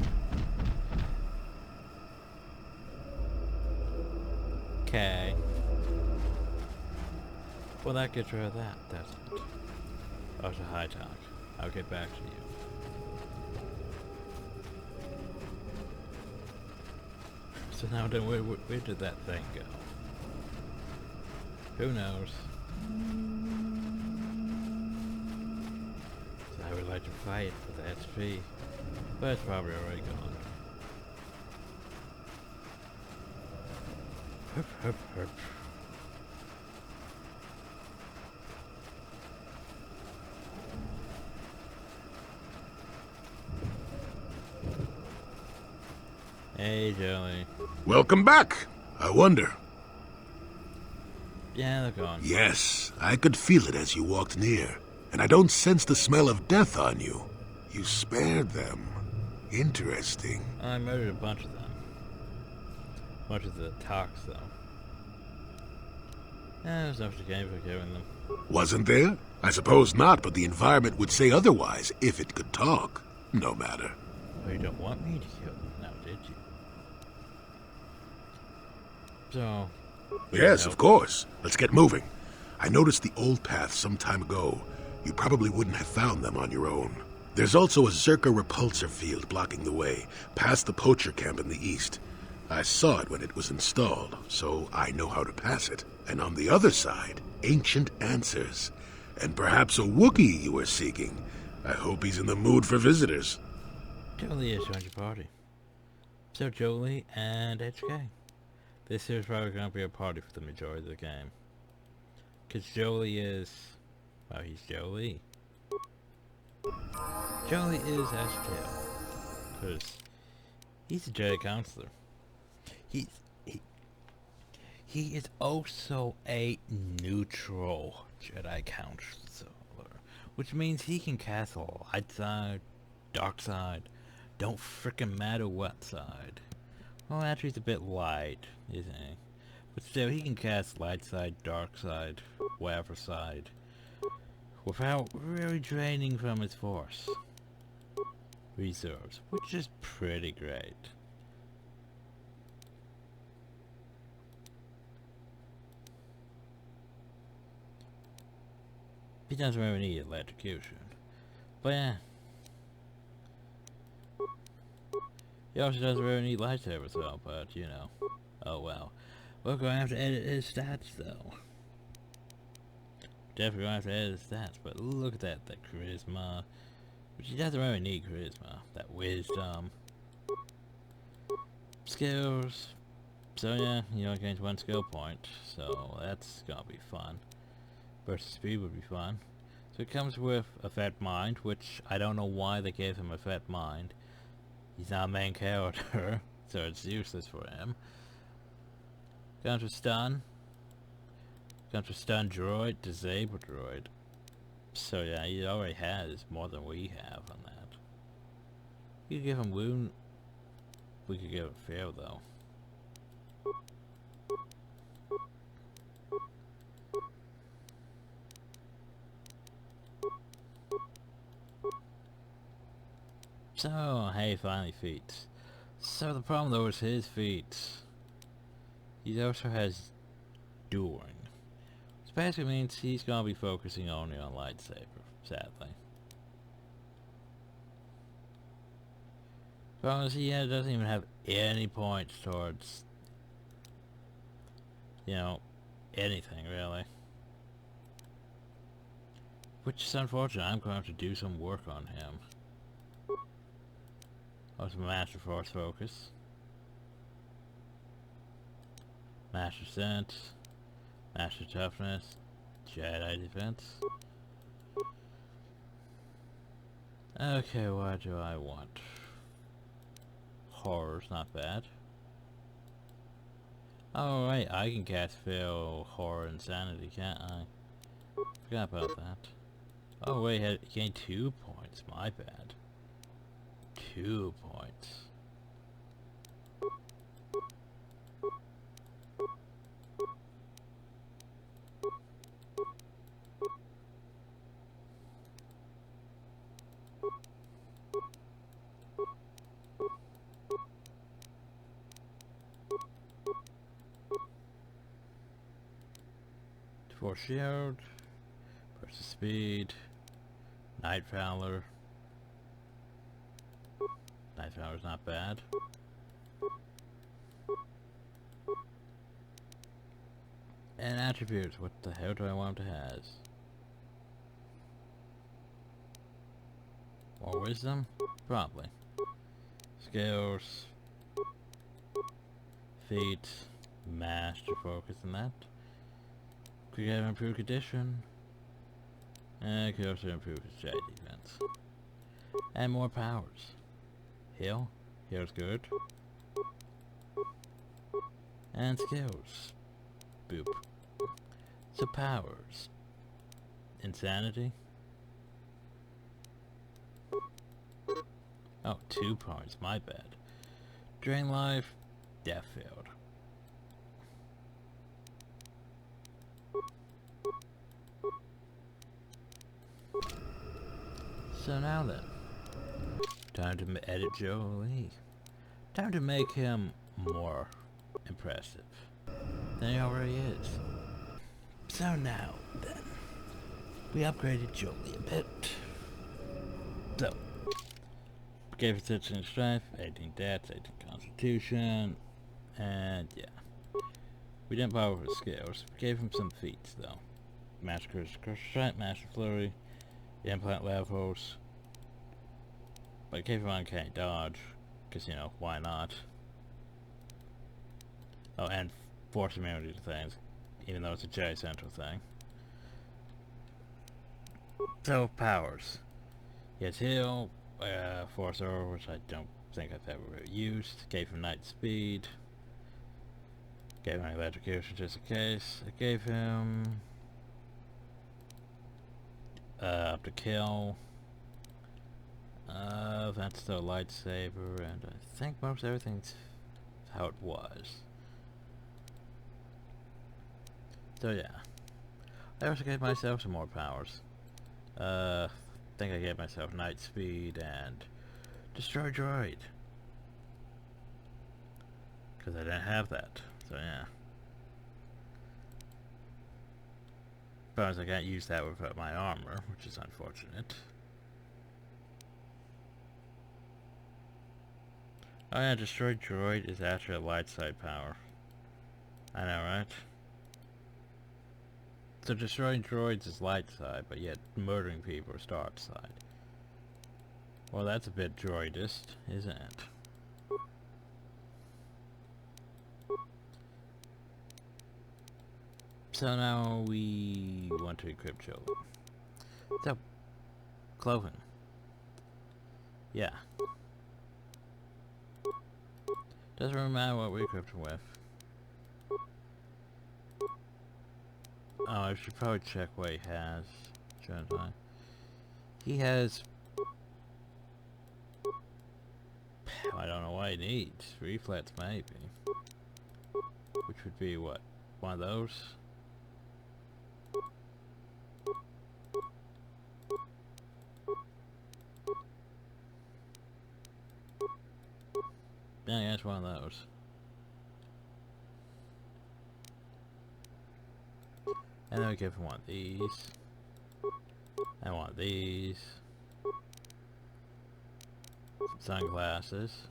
Okay. Well, that gets rid of that, doesn't it? Oh, to high talk. I'll get back to you. So now then, where did that thing go? Who knows? So I would like to fight for the XP, but it's probably already gone. Herp, herp, herp. Hey, Joey. Welcome back. I wonder. Yeah, they're gone. Yes, I could feel it as you walked near. And I don't sense the smell of death on you. You spared them. Interesting. I murdered a bunch of them. Bunch of the talks, though. Yeah, there's enough to gain for killing them. Wasn't there? I suppose not, but the environment would say otherwise if it could talk. No matter. Well, you don't want me to kill them now, did you? So... Yes, of course. Let's get moving. I noticed the old path some time ago. You probably wouldn't have found them on your own. There's also a Zerka repulsor field blocking the way, past the poacher camp in the east. I saw it when it was installed, so I know how to pass it. And on the other side, ancient answers. And perhaps a Wookiee you were seeking. I hope he's in the mood for visitors. Jolie has joined your party. So Jolie and HK. This is probably going to be a party for the majority of the game. Because Jolie is... Well, he's Jolie. Jolie is HK. Because he's a Jedi counselor. He is also a neutral Jedi counselor. Which means he can cast light side, dark side. Don't frickin' matter what side. Well, actually, it's a bit light, isn't he? But still, he can cast light side, dark side, whatever side, without really draining from his force reserves, which is pretty great. He doesn't really need electrocution, but yeah. He also doesn't really need lightsabers though, but you know. Oh well. We're going to have to edit his stats though. Definitely going to have to edit his stats, but look at that charisma. Which he doesn't really need charisma. That wisdom. Skills. So yeah, you know, gains 1 skill point. So that's gonna be fun. Burst speed would be fun. So it comes with a fat mind, which I don't know why they gave him a fat mind. He's not a main character, so it's useless for him. Counter stun. Counter stun droid, disable droid. So yeah, he already has more than we have on that. We could give him wound. We could give it fail though. So, hey, finally feats. So the problem though is his feats. He also has dueling. Which basically means he's gonna be focusing only on lightsaber, sadly. Because he doesn't even have any points towards, you know, anything really. Which is unfortunate. I'm going to have to do some work on him. Also, Master Force Focus. Master Sense. Master Toughness. Jedi Defense. Okay, what do I want? Horror's not bad. Oh right, I can cast Fail, Horror, Insanity, can't I? Forgot about that. Oh wait, he gained 2 points, my bad. 2 points. Force Shield, versus Speed, Night Fowler. Night Fowler's not bad. And attributes, what the hell do I want him to have? More wisdom? Probably. Skills, feet, master focus and that. Could have improved condition. And could also improve his J defense. And more powers. Heal. Heal's good. And skills. Boop. So powers. Insanity. Oh, 2 points. My bad. Drain life. Death field. So now then, time to edit Jolie. Time to make him more impressive than he already is. So now then, we upgraded Jolie a bit. So, gave him 16 strength, 18 dex, 18 constitution, and yeah. We didn't power his skills. We gave him some feats though. Master Critical Strength, Master Flurry, implant levels, but I gave him Uncanny Dodge, because, you know, why not? Oh, and Force Immunity to things, even though it's a Jedi Central thing. So, powers. He has Heal, Force Aura, which I don't think I've ever really used. Gave him Night Speed. Gave him Electrocution just in case. I gave him up to kill. That's the lightsaber, and I think most everything's how it was. So yeah. I also gave myself some more powers. I think I gave myself Night Speed and Destroy Droid. Because I didn't have that. So yeah. But I can't use that without my armor, which is unfortunate. Oh yeah, Destroy Droid is actually a light side power. I know, right? So destroying droids is light side, but yet murdering people is dark side. Well, that's a bit droidist, isn't it? So now we want to equip children. So, clothing. Yeah. Doesn't really matter what we equipped him with. Oh, I should probably check what he has, shouldn't I? He has... I don't know what he needs. Reflex, maybe. Which would be, what? One of those? Yeah, it's one of those. And then we give him one of these. And one of these. Sunglasses.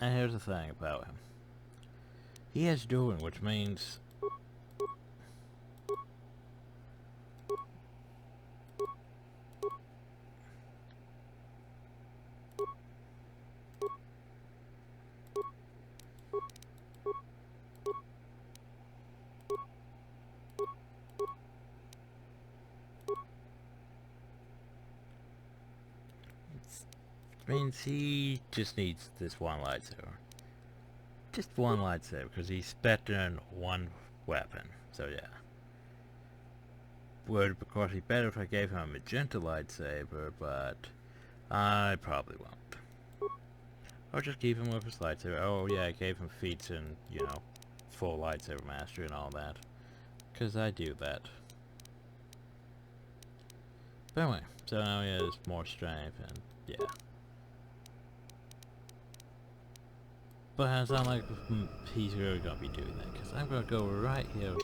And here's the thing about him. He has doing, which means he just needs this one lightsaber. Just one lightsaber, because he's better than one weapon. So yeah. Would of course be better if I gave him a magenta lightsaber, but I probably won't. I'll just keep him with his lightsaber. Oh yeah, I gave him feats and, you know, full lightsaber mastery and all that. Because I do that. But anyway, so now he has more strength and yeah. But it's not like he's really going to be doing that, because I'm going to go right here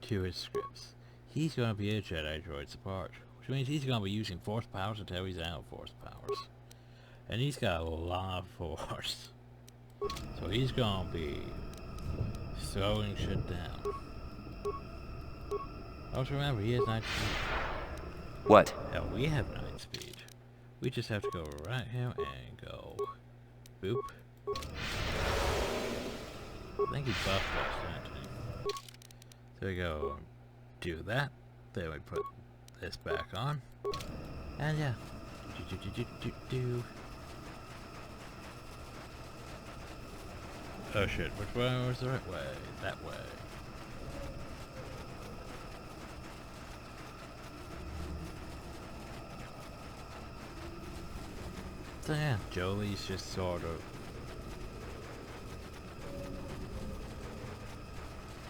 to his scripts. He's going to be a Jedi droid support, which means he's going to be using force powers until he's out of force powers. And he's got a lot of force. So he's going to be throwing shit down. Also remember, he has 9 speed. What? Hell, we have 9 speed. We just have to go right here and go boop. I think he buffed us, didn't he? So we go do that. Then we put this back on. And yeah. Oh shit, which way was the right way? That way. So yeah, Jolie's just sort of...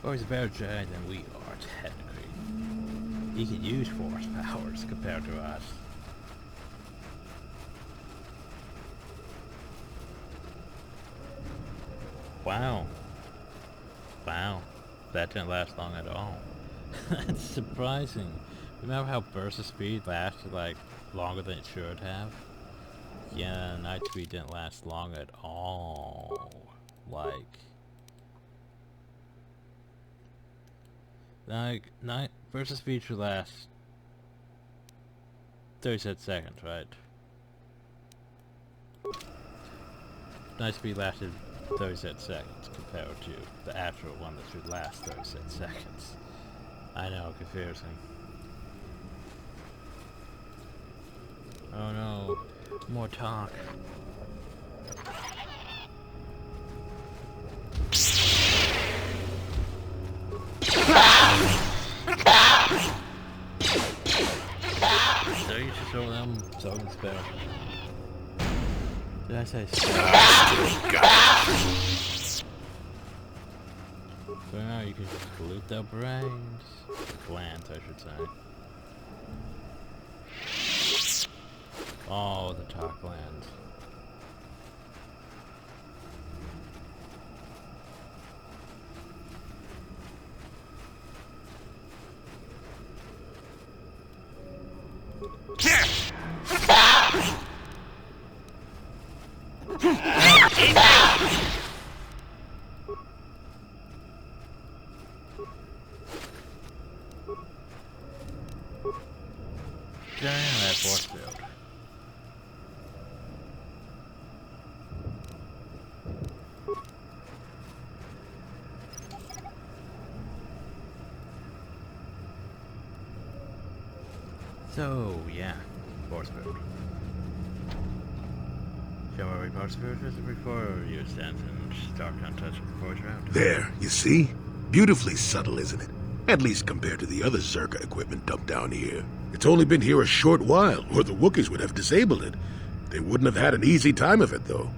Well, he's a better Jedi than we are, technically. He can use force powers compared to us. Wow. Wow. That didn't last long at all. That's surprising. Remember how burst of speed lasted, like, longer than it should have? Yeah, night speed didn't last long at all. Night burst of speed should last 37 seconds, right? Night speed lasted 37 seconds compared to the actual one that should last 37 seconds. I know, confusing. Oh no, more talk. So you should show them something special. Did I say so now you can just pollute their brains. Glands, I should say. Oh, the talk glands. That force field. So yeah, force field. Show every force field before you stand and start untouched before you're out. There, you see? Beautifully subtle, isn't it? At least compared to the other Zerka equipment dumped down here. It's only been here a short while, or the Wookiees would have disabled it. They wouldn't have had an easy time of it, though.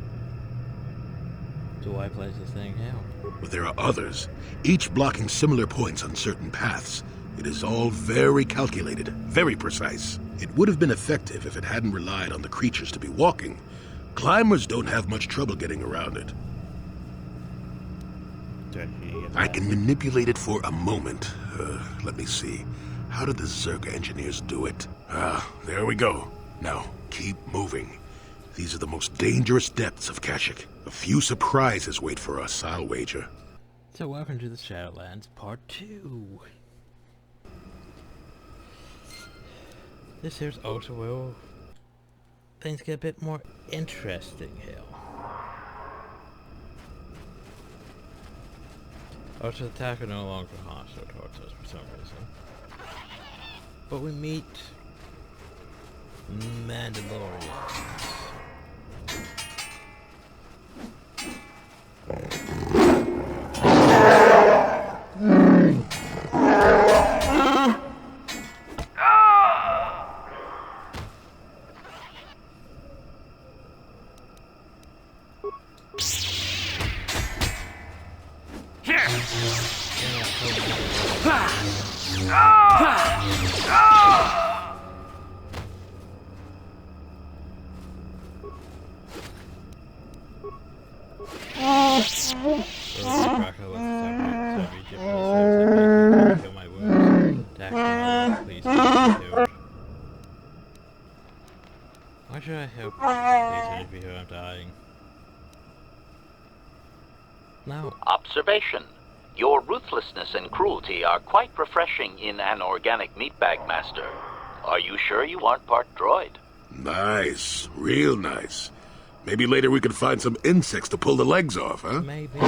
So why place this thing out? But there are others, each blocking similar points on certain paths. It is all very calculated, very precise. It would have been effective if it hadn't relied on the creatures to be walking. Climbers don't have much trouble getting around it. I can manipulate it for a moment. Let me see. How did the Zerka engineers do it? Ah, there we go. Now, keep moving. These are the most dangerous depths of Kashyyyk. A few surprises wait for us, I'll wager. So welcome to the Shadowlands Part 2. This here's also where things get a bit more interesting here. Also, the attack are no longer hostile towards us for some reason. But we meet Mandalorians. Why should I help these enemies I'm dying? No. Observation. Your ruthlessness and cruelty are quite refreshing in an organic meatbag, Master. Are you sure you aren't part droid? Nice. Real nice. Maybe later we could find some insects to pull the legs off, huh? Maybe.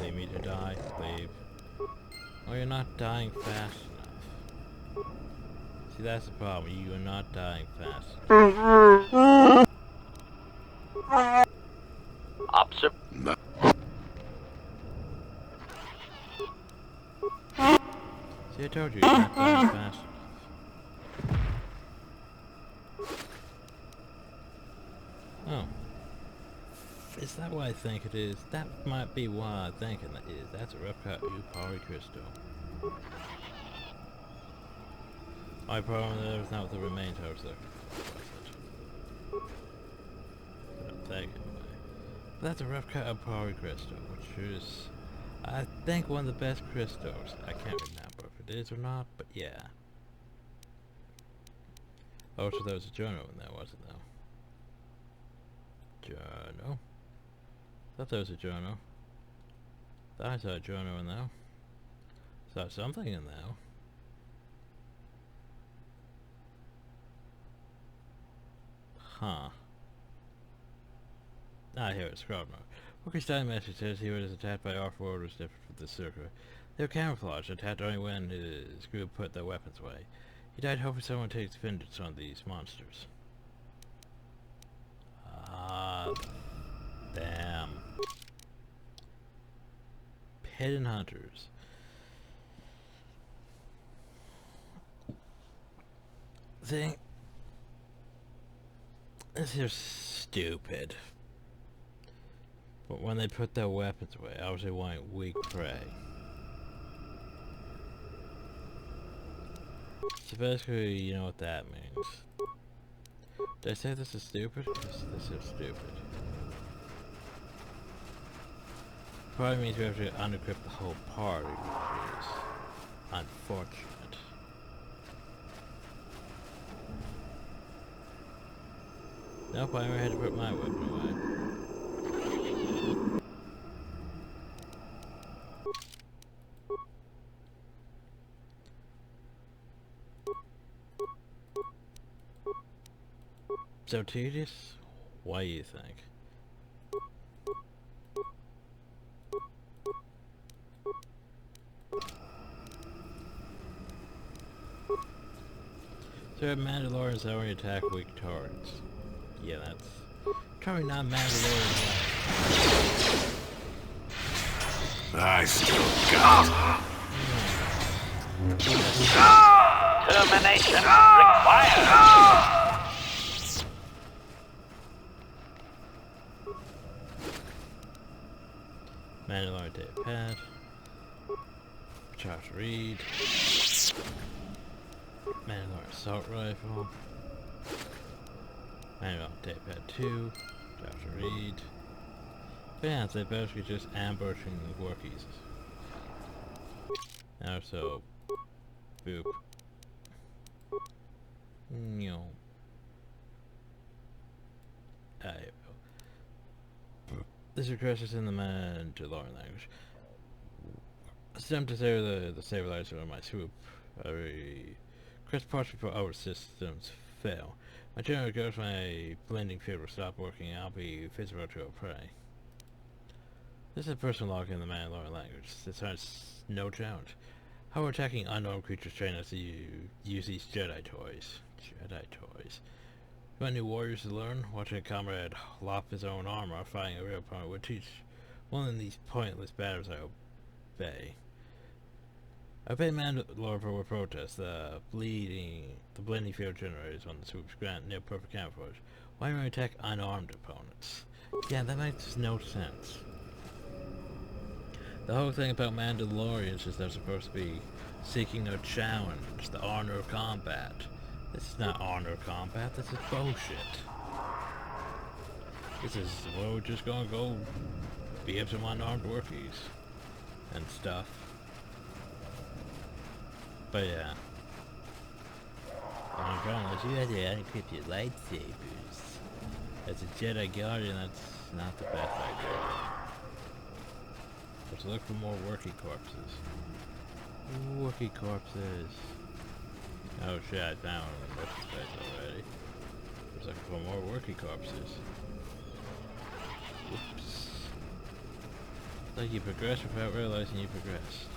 Leave me to die, leave. Oh, you're not dying fast enough. See, that's the problem. You are not dying fast enough. No. See, I told you, you're not dying fast enough. Oh. Is that what I think it is? That might be what I'm thinking it is. That's a rough cut Upari crystal. My problem is not with the remains of the I'm thinking anyway. That's a rough cut Upari crystal, which is I think one of the best crystals. I can't remember if it is or not, but yeah. Oh, so there was a journal in there, wasn't there? Journal? Thought there was a journal. I saw a journal in there. Saw something in there. Huh. Ah, here it's Scribner. Walker's dying message says he was attacked by off-world was different from the circular. They were camouflaged, attacked only when his group put their weapons away. He died hoping someone takes vengeance on these monsters. Ah, damn. Hidden hunters. This is stupid. But when they put their weapons away, obviously wanting weak prey. So basically, you know what that means. Did I say this is stupid? This is stupid. Probably means we have to unequip the whole party, which is unfortunate. Nope, I never had to put my weapon away. So tedious? Why do you think? So Mandalorians that only attack weak targets. Yeah, that's probably not Mandalorian. I still got Termination required. Mandalorian tape pad. Charge read. Mandalorian assault rifle. Mandalorian tape pad 2. Charge read. But yeah, they basically just ambushing the Wookiees. Now so, boop. No. This request is in the Mandalorian language. Attempt to save the stabilizer on my swoop. Request parts before our systems fail. My general goes my blending field will stop working. I'll be visible to a prey. This is a person log in the Mandalorian language. This has no challenge. How are attacking unknown creatures train us to use these Jedi toys? Jedi toys. You want new warriors to learn? Watching a comrade lop his own armor, fighting a real opponent would teach one of these pointless battles I obey. I obey Mandalore for protest. The blending field generators on the swoops grant near perfect camouflage. Why do we attack unarmed opponents? Yeah, that makes no sense. The whole thing about Mandalorians is they're supposed to be seeking a challenge, the honor of combat. This is not honor of combat, this is bullshit. This is, well, we're just gonna go beat up some unarmed workies and stuff. But yeah. Unless you have to unequip your lightsabers. As a Jedi Guardian, that's not the best idea. Let's look for more working corpses. Working corpses. Oh shit, I found one in the mission space already. Let's look for more working corpses. Whoops. Like you progress without realizing you progressed.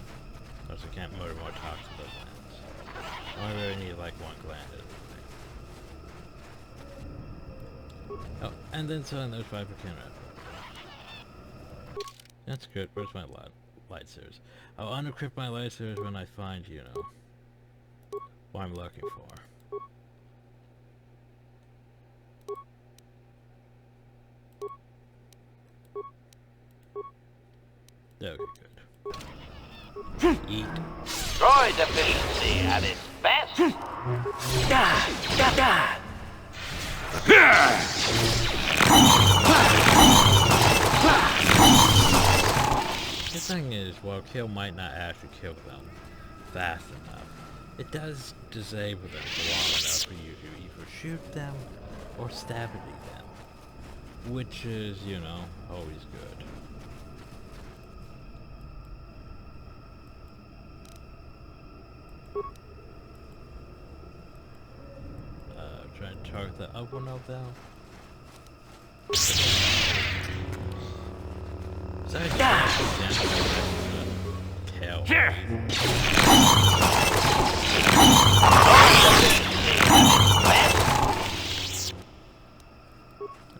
Also can't murder more toxins of glands. I really need like one gland at a thing. Oh, and then selling those 5 for camera. That's good. Where's my lightsabers? I'll unequip my lightsabers when I find, you know, what I'm looking for. Okay, good. Eat. Droid efficiency at its best. The thing is, while kill might not actually kill them fast enough, it does disable them for long enough for you to either shoot them or stab them, which is, you know, always good. Trying to target the up one of them. Here.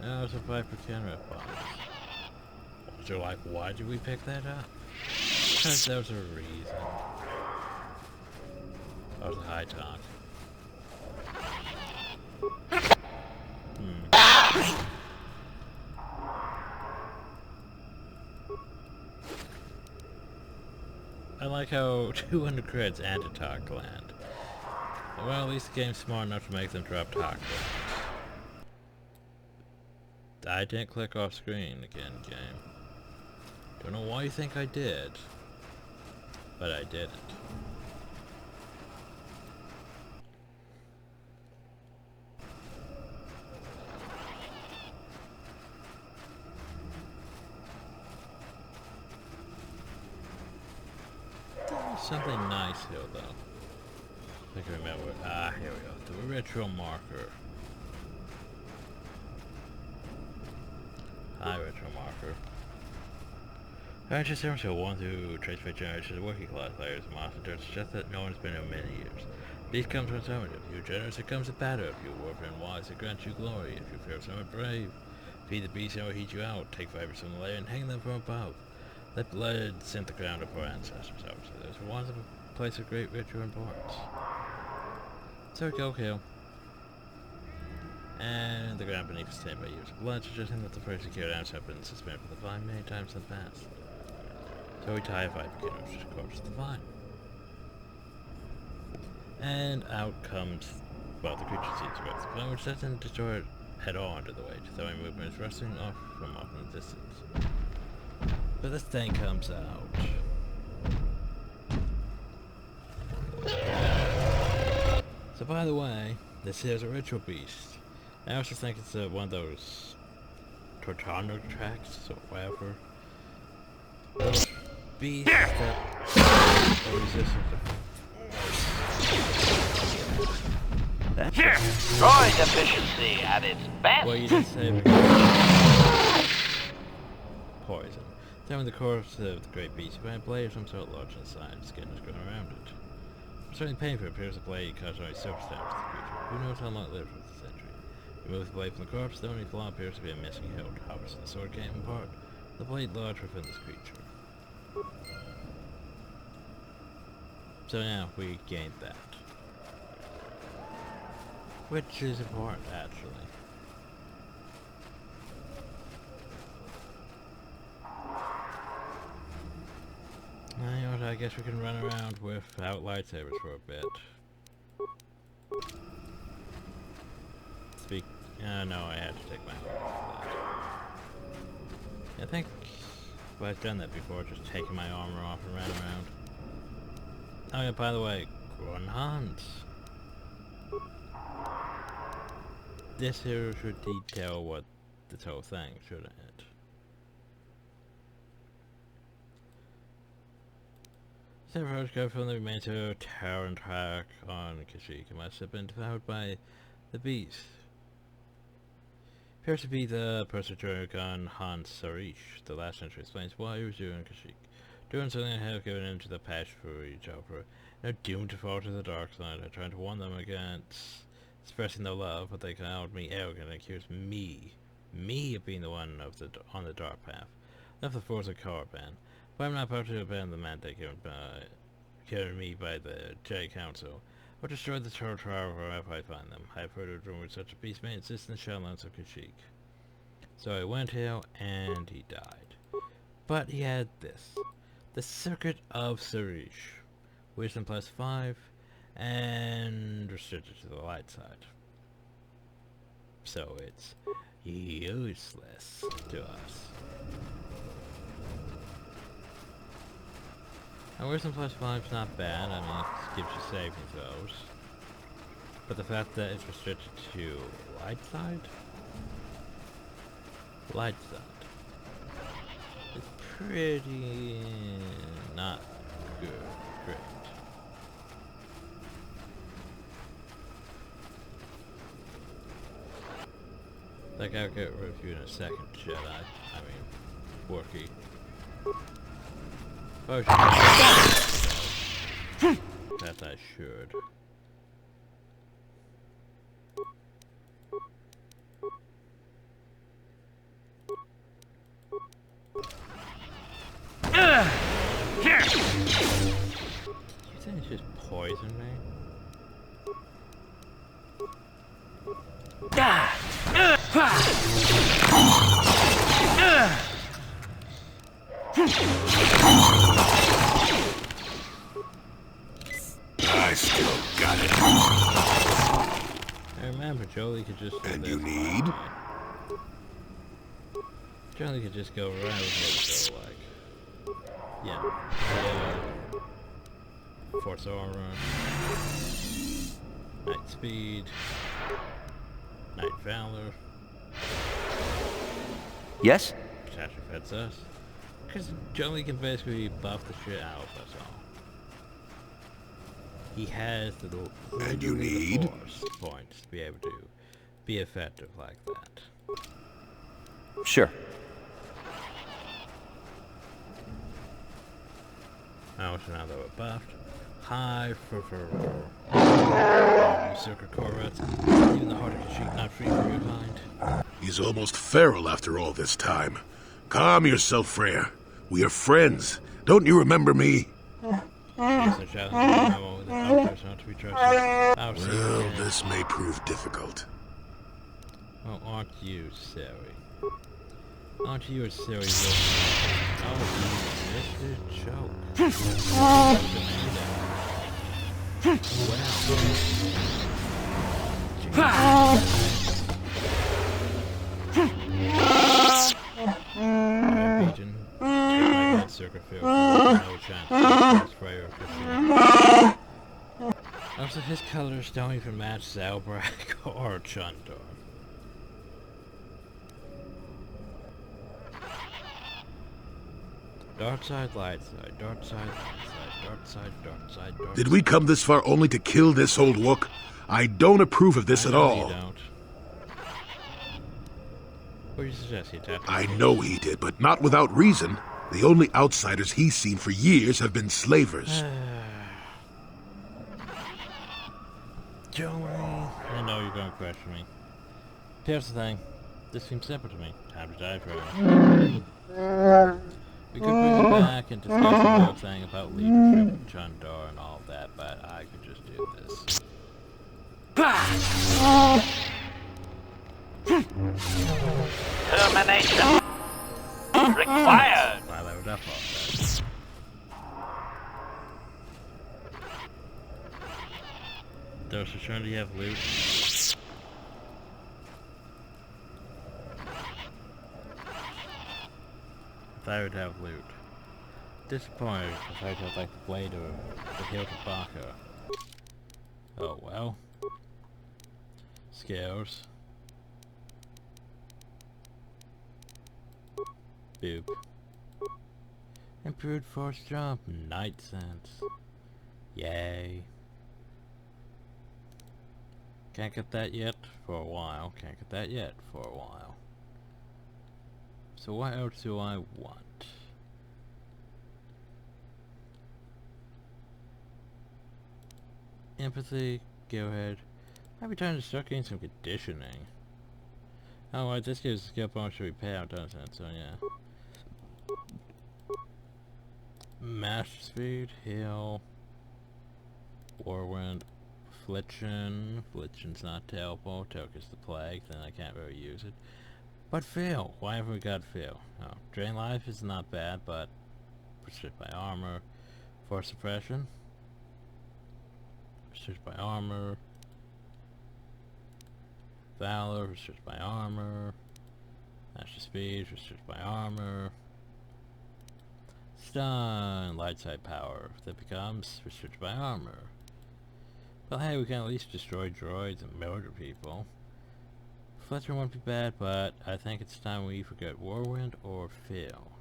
Now it's a 5 per camera box. So like, why did we pick that up? Because there was a reason. That was a high talk. I like how 200 credits and a talk land. Well, at least the game's smart enough to make them drop talk land. I didn't click off screen again, game. Don't know why you think I did, but I didn't. Something nice here though. I can remember. Ah, here we go. The retro marker. Hi, retro marker. I just seem to want to trace my generations of working class players and monsters, just that no one's been in many years. Peace comes from someone. If you're generous, it comes a battle. If you're warped and wise, it grants you glory. If you fear someone brave, feed the beast and it will heat you out. Take fibers from the layer and hang them from above. Let blood scent the ground of our ancestors. Obviously, there's once a place of great ritual importance. So go kill. And the ground beneath is stained by years of blood, suggesting that the first secured ounce have been suspended for the vine many times in the past. So we tie a 5 beginners to corpse the vine. And out comes, well, the creature sees the rest of the vine, which doesn't destroy it at all under the weight. The throwing movement is rusting off from off in the distance. But this thing comes out. So by the way, this is a ritual beast. I also think it's one of those Tortano tracks or whatever. Those beasts that are resistant to Droid efficiency at its best. well, you didn't say poison. Throwing the corpse of the great beast by a blade of some sort large inside, skin is growing around it. Concerning painful, it appears the blade caused only surface damage to the creature. Who knows how long it lives with this injury? Remove the blade from the corpse, the only flaw appears to be a missing hilt. Obviously, the sword came apart. The blade lodged within this creature. So now we gained that. Which is important, actually. I guess we can run around without lightsabers for a bit. No, I had to take my armor off for that. I think I've done that before, just taking my armor off and ran around. Oh yeah, by the way, Grunhans. This here should detail what this whole thing, shouldn't it? Several go from the remains of a Terran track on Kashyyyk and must have been devoured by the beast. Appears to be the Persecutor gun Han Sarish. The last entry explains why he was doing Kashyyyk. Doing something I have given into the passion for each other. They're doomed to fall to the dark side. I tried to warn them against expressing their love, but they called me arrogant and accused me of being the one on the dark path. Left the force of Caravan. But I'm not about to abandon the mandate given me by the Jedi Council, or destroy the Turtle Tower wherever I find them. I've heard of rumors such a beast may exist in the shadowlands of Kashyyyk. So I went here, and he died. But he had this. The Circuit of Sarish. Wisdom +5, and restricted to the light side. So it's useless to us. And Wisdom +5 is not bad, I mean it gives you saving throws. But the fact that it's restricted to light side? Light side. It's pretty not good. Great. Like I'll get reviewed in a second, Jedi. I mean, Wookiee. Oh, that I should. You think it's just poison me? I still got it. I remember Jolie could just. And you need? Jolie could just go around with it, like. Yeah. Force Aura. Night Speed. Night Valor. Yes? Catcher fits us. Because Jolie can basically buff the shit out of us all. He has the And you need? force points to be able to be effective like that. Sure. Also now that we're buffed, high for Circuit Corvettes, even the heart of Kashyyyk not free from your mind. He's almost feral after all this time. Calm yourself, Freya. We are friends. Don't you remember me? Well, this may prove difficult. Oh, aren't you silly? Aren't you a silly little... Oh, this is choke. Circuit field. No chance. Sprayer. Also, his colors don't even match Zelbrak or Chundor. Dark side, light side, dark side, light side, dark side, dark side, dark side. Did we come this far only to kill this old wook? I don't approve of this at all. You don't. What do you suggest he attacked? I know he did, but not without reason. The only outsiders he's seen for years have been slavers. Joey, I know you're going to question me. Here's the thing. This seems simple to me. Time to die for him. We could bring it back and discuss the whole thing about leadership and Chundor and all that, but I could just do this. Termination required. I leveled up all that. Does Trinity have loot? I thought I would have loot. Disappointed if I had like the blade or the hilt of Baka. Oh well. Scales. Boop. Improved force jump. Night sense. Yay. Can't get that yet for a while. Can't get that yet for a while. So what else do I want? Empathy, go ahead. Every time to start getting some conditioning. Oh, right, this gives a skill bonus to repair, doesn't it? So yeah. Master speed, heal, whirlwind, affliction. Affliction's not terrible. Took is the plague, then I can't really use it. But fail. Why haven't we got fail? Oh, drain life is not bad, but restrict by armor. Force suppression. Restrict by armor. Valor, restrict by armor. Master speed, restrict by armor. Stun, light side power. That becomes restricted by armor. But hey, we can at least destroy droids and murder people. Fletcher won't be bad, but I think it's time we forget Whirlwind or Phil.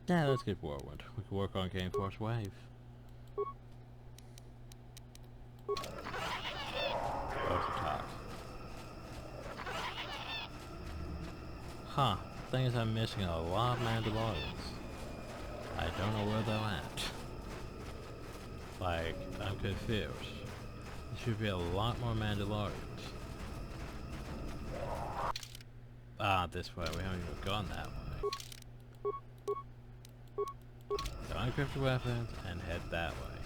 Yeah, let's get Whirlwind. We can work on getting Force Wave. Force attack. Huh. Thing is, I'm missing a lot of Mandalorians. I don't know where they're at. Like, I'm confused. There should be a lot more Mandalorians. Ah, this way. We haven't even gone that way. So unequip the weapons and head that way.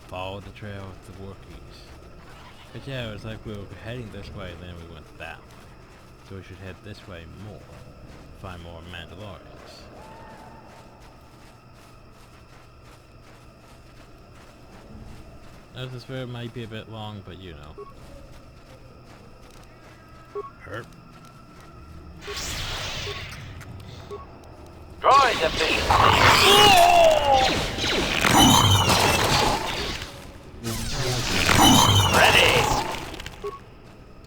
Follow the trail of the Wookiees. But yeah, it was like we were heading this way and then we went that way. So we should head this way more. Find more Mandalorians. Now this video might be a bit long, but you know. Herp. Droid efficiency. Ready.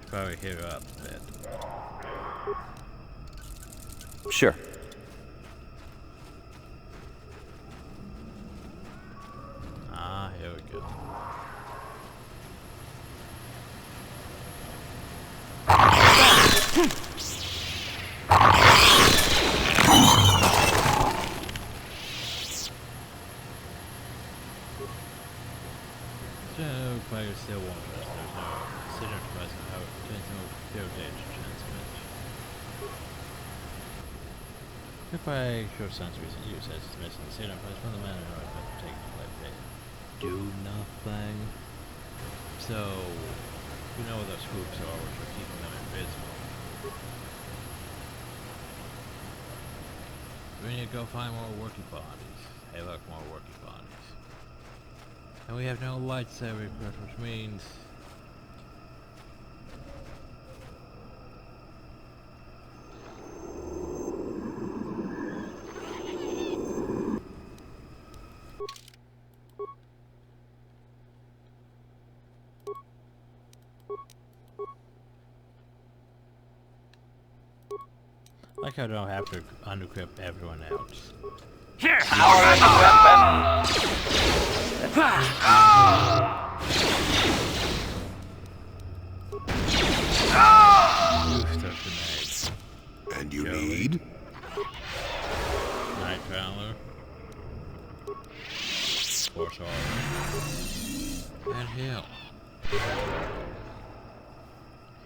Probably hear up a bit. Sure. Ah, here we go. So, players still won't trust. There's no considered present how there's no field data transmit. If I show sensors and use as missing the signal place from the man in order to take the play data. Do nothing. So, you know what those hoops are, which are keeping them invisible. We need to go find more working bodies. Hey look, more working bodies. And we have no lightsaber equipped, which means... Like I don't have to unequip everyone else. Our weapon. And you need? Night Traveler. Force Order. And heal.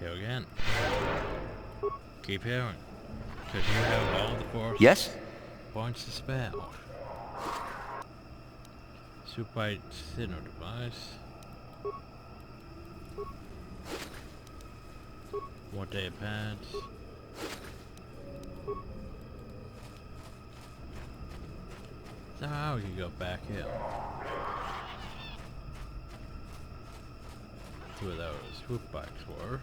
Heal again. Keep healing. Because you have all the force points to spell. Supite signal device. More data pads. So how you go back here? Two of those swoop bikes were.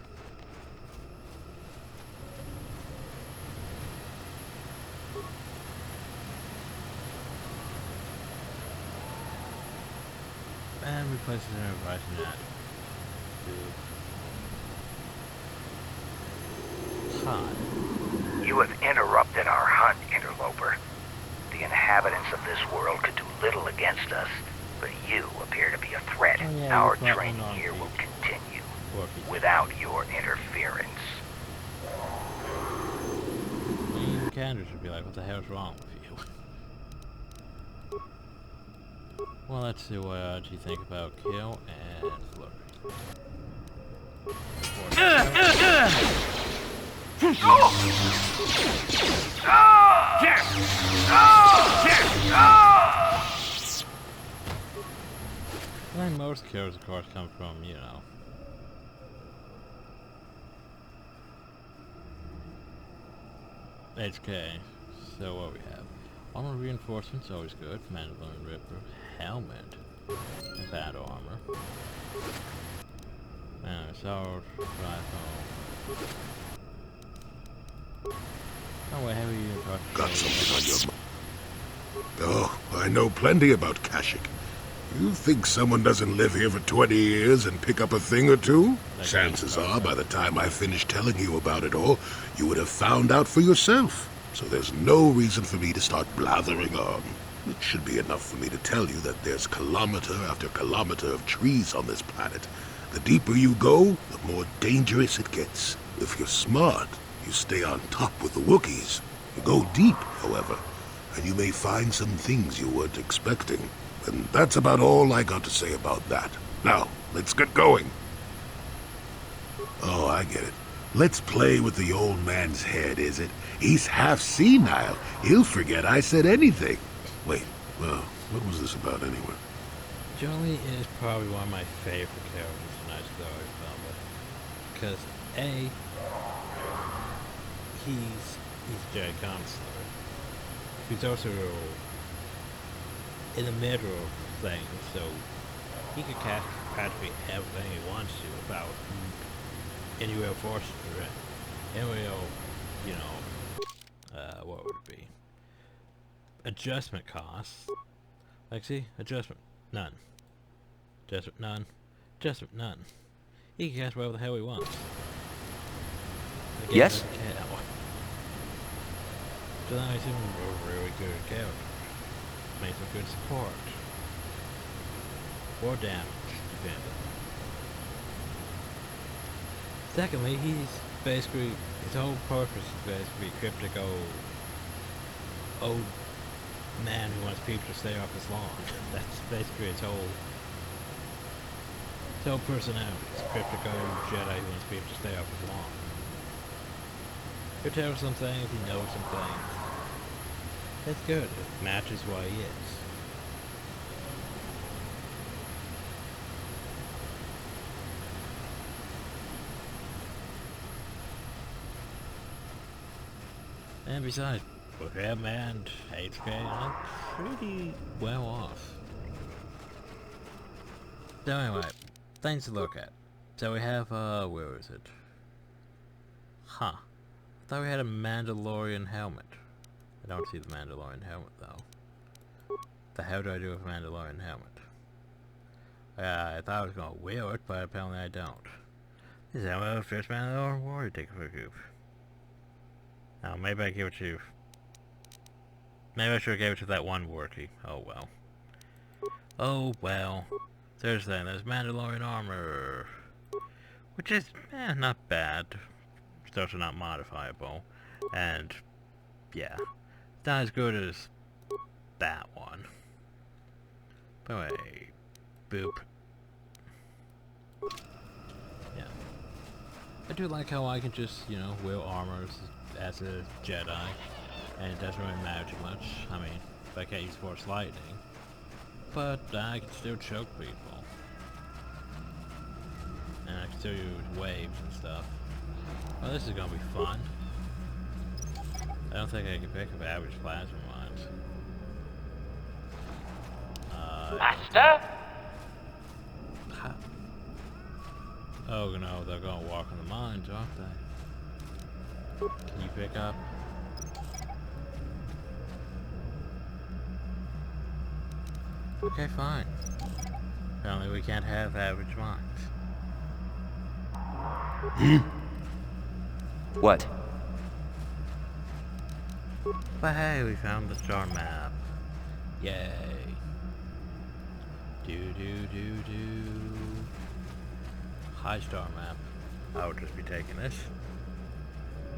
And replace it in a rising net. You have interrupted our hunt, interloper. The inhabitants of this world could do little against us, but you appear to be a threat. Our training here will continue without your interference. Candace would be like, what the hell's wrong with you? Well, let's see what you think about kill and flurry. I think most kills, of course, come from, you know, HK. So what we have? Armor reinforcements, always good. Mandalorian Ripper, helmet, and battle armor. And sword, rifle. Oh, wait, heavy Got something on your mind? Oh, I know plenty about Kashyyyk. You think someone doesn't live here for 20 years and pick up a thing or two? Chances are, by the time I finish telling you about it all, you would have found out for yourself. So there's no reason for me to start blathering on. It should be enough for me to tell you that there's kilometer after kilometer of trees on this planet. The deeper you go, the more dangerous it gets. If you're smart, you stay on top with the Wookiees. You go deep, however, and you may find some things you weren't expecting. And that's about all I got to say about that. Now, let's get going. Oh, I get it. Let's play with the old man's head, is it? He's half senile. He'll forget I said anything. Wait, well, what was this about anyway? Jolie is probably one of my favorite characters in Night Story Velvet. Because A, he's Jay Counselor. He's also in the middle of things, so he could cast practically everything he wants to without any real force to it. Any real, you know, what would it be? Adjustment costs. Like, see? Adjustment, none. Adjustment, none. Adjustment, none. He can cast whatever the hell he wants. Again, Yes? So that makes him a really good character. Makes him good support. Or damage, depending. Secondly, he's basically, his whole purpose is basically cryptic old man who wants people to stay off his lawn. That's basically his whole personality. It's a cryptic old Jedi who wants people to stay off his lawn. He'll tell some things, he knows some things. It's good. It matches what he is. And besides, with him and HK, I'm pretty well off. So anyway, things to look at. So we have, where is it? Huh. I thought we had a Mandalorian helmet. I don't see the Mandalorian helmet, though. The hell do I do with a Mandalorian helmet? I thought I was going to wear it, but apparently I don't. This is how the first Mandalorian warrior takes for a group. Now, maybe I give it to... Maybe I should have gave it to that one Worky. Oh well. Oh well. There's Mandalorian armor. Which is, not bad. It's also not modifiable. And, yeah. It's not as good as that one. But wait. Boop. Yeah. I do like how I can just, wield armor as a Jedi. And it doesn't really matter too much. I mean, if I can't use Force Lightning. But I can still choke people. And I can still use waves and stuff. Well, this is gonna be fun. I don't think I can pick up average plasma mines. Master? Oh no, they're gonna walk in the mines, aren't they? Can you pick up? Okay, fine. Apparently we can't have average mines. What? But hey, we found the star map. Yay. Do. High star map. I would just be taking this.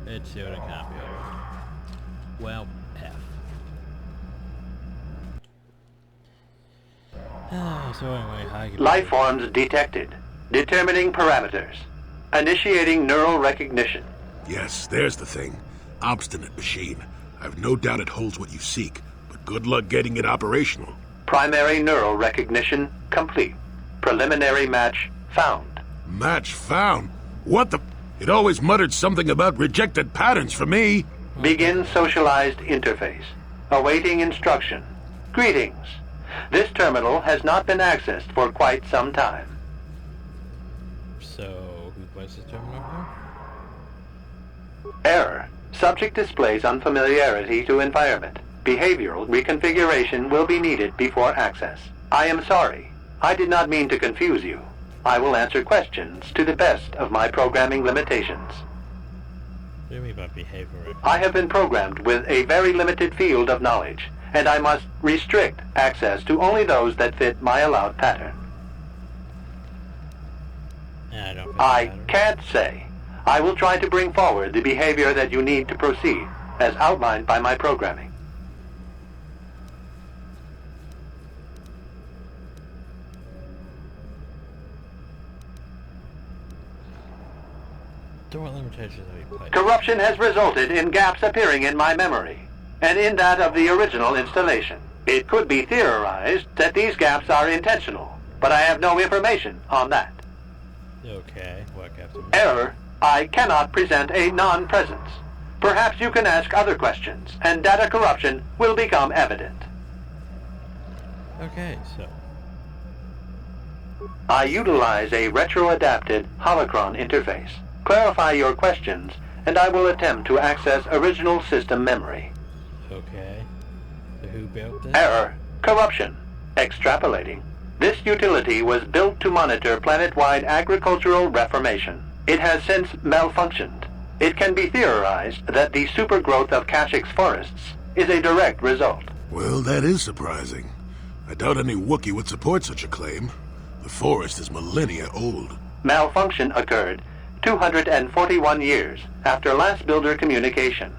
It's still a copy of it. Well, F. So anyway, hi. Life forms detected. Determining parameters. Initiating neural recognition. Yes, there's the thing. Obstinate machine. I've no doubt it holds what you seek, but good luck getting it operational. Primary neural recognition complete. Preliminary match found. Match found? What the... It always muttered something about rejected patterns for me. Begin socialized interface. Awaiting instruction. Greetings. This terminal has not been accessed for quite some time. So, who placed this terminal here? Error. Subject displays unfamiliarity to environment. Behavioral reconfiguration will be needed before access. I am sorry. I did not mean to confuse you. I will answer questions to the best of my programming limitations. What do you mean by behavioral? I have been programmed with a very limited field of knowledge, and I must restrict access to only those that fit my allowed pattern. Yeah, I can't say. I will try to bring forward the behavior that you need to proceed, as outlined by my programming. What limitations have you placed? Corruption has resulted in gaps appearing in my memory, and in that of the original installation. It could be theorized that these gaps are intentional, but I have no information on that. Okay, what gaps? Error. I cannot present a non-presence. Perhaps you can ask other questions, and data corruption will become evident. Okay, so... I utilize a retro-adapted holocron interface. Clarify your questions, and I will attempt to access original system memory. Okay. So who built this? Error. Corruption. Extrapolating. This utility was built to monitor planet-wide agricultural reformation. It has since malfunctioned. It can be theorized that the supergrowth of Kashyk's forests is a direct result. Well, that is surprising. I doubt any Wookiee would support such a claim. The forest is millennia old. Malfunction occurred 241 years after last builder communication.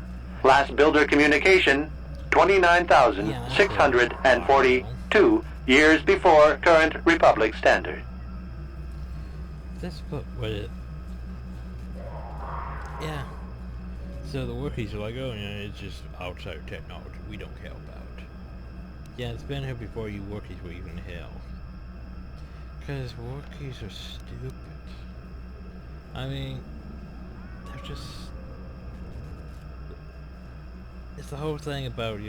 Last builder communication, 29,642 years before current Republic standard. This book, what it... Yeah. So the Wookiees are like, oh, it's just outsider technology we don't care about. Yeah, it's been here before you Wookiees were even here. Because Wookiees are stupid. I mean, they're just... It's the whole thing about,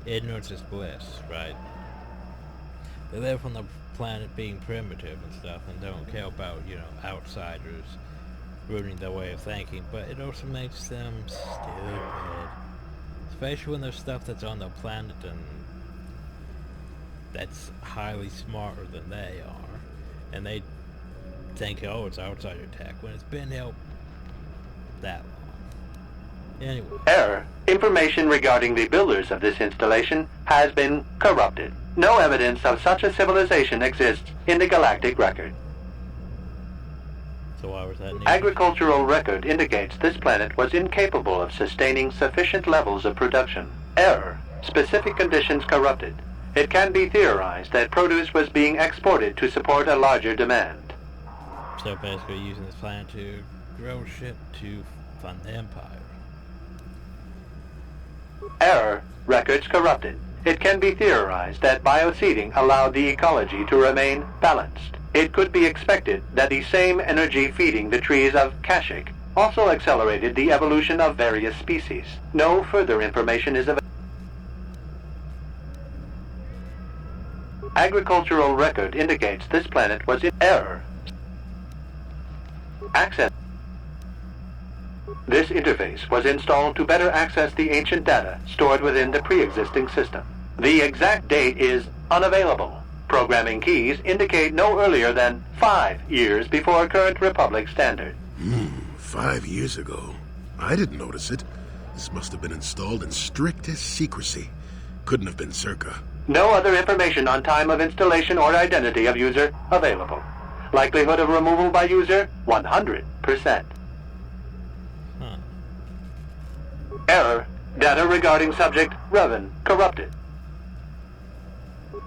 ignorance is bliss, right? They live on the planet being primitive and stuff and don't care about, outsiders ruining their way of thinking, but it also makes them stupid. Especially when there's stuff that's on the planet and that's highly smarter than they are, and they think, oh, it's outsider tech, when it's been here that long. Anyway. Error. Information regarding the builders of this installation has been corrupted. No evidence of such a civilization exists in the galactic record. So why was that needed? Agricultural record indicates this planet was incapable of sustaining sufficient levels of production. Error. Specific conditions corrupted. It can be theorized that produce was being exported to support a larger demand. So basically using this planet to grow shit to fund the Empire. Error. Records corrupted. It can be theorized that bioseeding allowed the ecology to remain balanced. It could be expected that the same energy feeding the trees of Kashyyyk also accelerated the evolution of various species. No further information is available. Agricultural record indicates this planet was in error. Access. This interface was installed to better access the ancient data stored within the pre-existing system. The exact date is unavailable. Programming keys indicate no earlier than 5 years before current Republic standard. 5 years ago. I didn't notice it. This must have been installed in strictest secrecy. Couldn't have been Circa. No other information on time of installation or identity of user available. Likelihood of removal by user, 100%. Error. Data regarding subject, Revan, corrupted.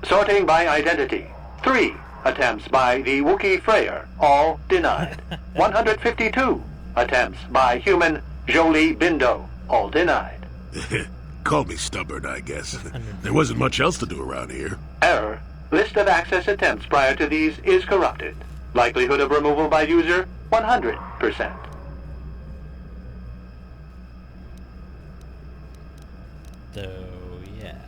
Sorting by identity. 3 attempts by the Wookiee Freyr, all denied. 152 attempts by human Jolie Bindo, all denied. Call me stubborn, I guess. There wasn't much else to do around here. Error. List of access attempts prior to these is corrupted. Likelihood of removal by user, 100%. So, yeah.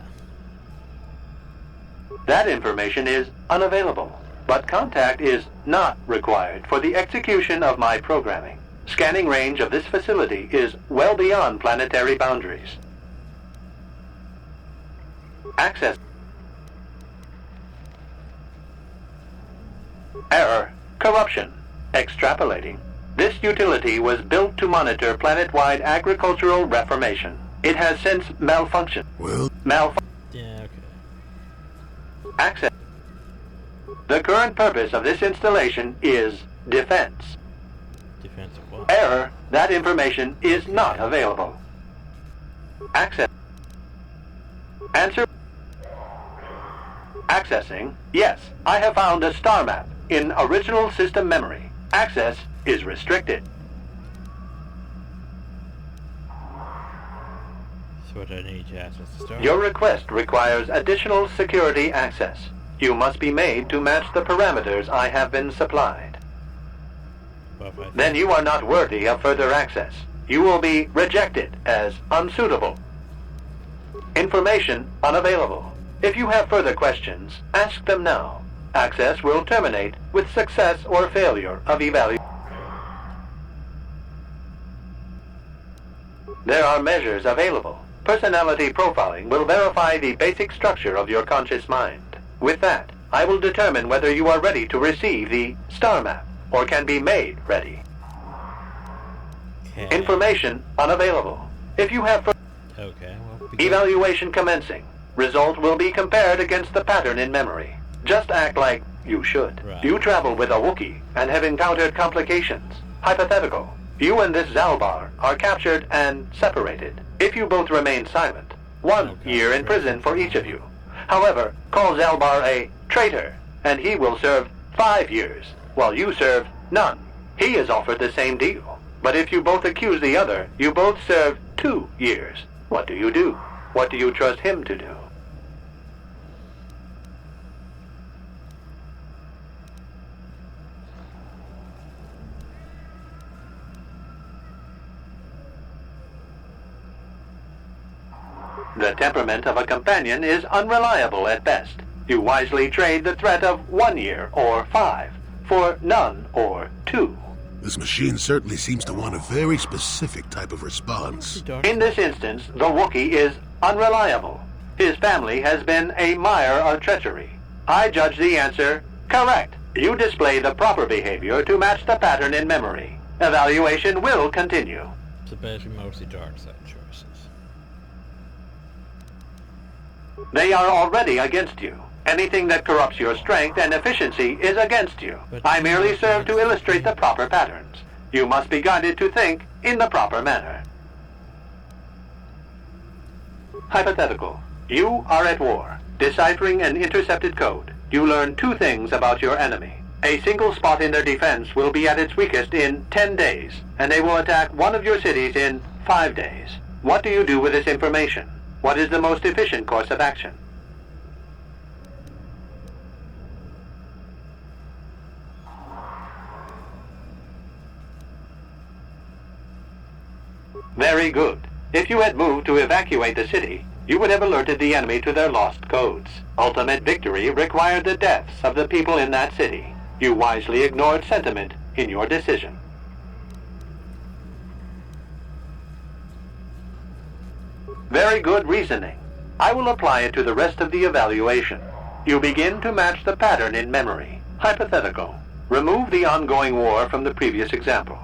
That information is unavailable, but contact is not required for the execution of my programming. Scanning range of this facility is well beyond planetary boundaries. Access. Error. Corruption. Extrapolating. This utility was built to monitor planet-wide agricultural reformation. It has since malfunctioned. Yeah, okay. Access. The current purpose of this installation is defense. Defense of what? Error. That information is not available. Access. Answer. Accessing. Yes, I have found a star map in original system memory. Access is restricted. So what do I need to access the star? Your request requires additional security access. You must be made to match the parameters I have been supplied. Then you are not worthy of further access. You will be rejected as unsuitable. Information unavailable. If you have further questions, ask them now. Access will terminate with success or failure of evaluation. There are measures available. Personality profiling will verify the basic structure of your conscious mind. With that, I will determine whether you are ready to receive the star map or can be made ready. Okay. Information unavailable. If you have Okay, well, evaluation commencing. Result will be compared against the pattern in memory. Just act like you should. Right. You travel with a Wookiee and have encountered complications. Hypothetical. You and this Zalbar are captured and separated. If you both remain silent, 1 year in prison for each of you. However, call Zalbar a traitor, and he will serve 5 years, while you serve none. He is offered the same deal. But if you both accuse the other, you both serve 2 years. What do you do? What do you trust him to do? The temperament of a companion is unreliable at best. You wisely trade the threat of 1 year or 5 for none or 2. This machine certainly seems to want a very specific type of response. In this instance, the Wookiee is unreliable. His family has been a mire of treachery. I judge the answer correct. You display the proper behavior to match the pattern in memory. Evaluation will continue. So basically mostly dark side choices. They are already against you. Anything that corrupts your strength and efficiency is against you. I merely serve to illustrate the proper patterns. You must be guided to think in the proper manner. Hypothetical. You are at war. Deciphering an intercepted code, you learn two things about your enemy. A single spot in their defense will be at its weakest in 10 days, and they will attack one of your cities in 5 days. What do you do with this information? What is the most efficient course of action? Very good. If you had moved to evacuate the city, you would have alerted the enemy to their lost codes. Ultimate victory required the deaths of the people in that city. You wisely ignored sentiment in your decision. Very good reasoning. I will apply it to the rest of the evaluation. You begin to match the pattern in memory. Hypothetical. Remove the ongoing war from the previous example.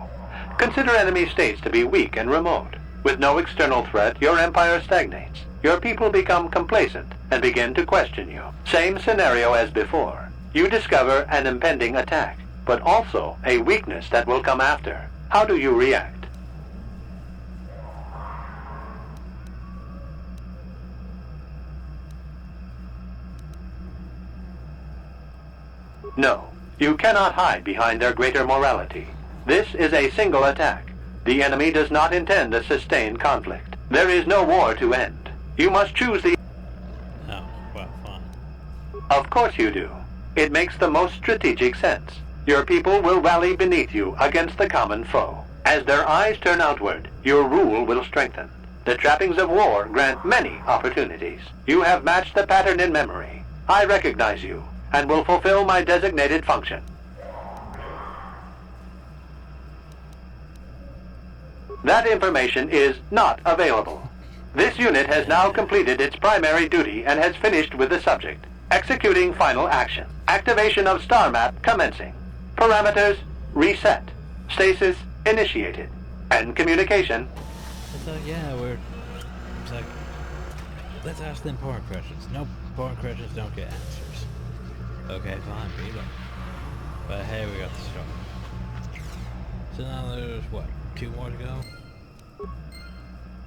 Consider enemy states to be weak and remote. With no external threat, your empire stagnates. Your people become complacent and begin to question you. Same scenario as before. You discover an impending attack, but also a weakness that will come after. How do you react? No, you cannot hide behind their greater morality. This is a single attack. The enemy does not intend a sustained conflict. There is no war to end. You must choose the... Oh, well, fine. Of course you do. It makes the most strategic sense. Your people will rally beneath you against the common foe. As their eyes turn outward, your rule will strengthen. The trappings of war grant many opportunities. You have matched the pattern in memory. I recognize you and will fulfill my designated function. That information is not available. This unit has now completed its primary duty and has finished with the subject. Executing final action. Activation of star map commencing. Parameters reset. Stasis initiated. End communication. It's like, yeah, it's like, let's ask the important questions. No important questions don't get answers. Okay, fine, beat them. But hey, we got the start. So now there's, what, 2 more to go?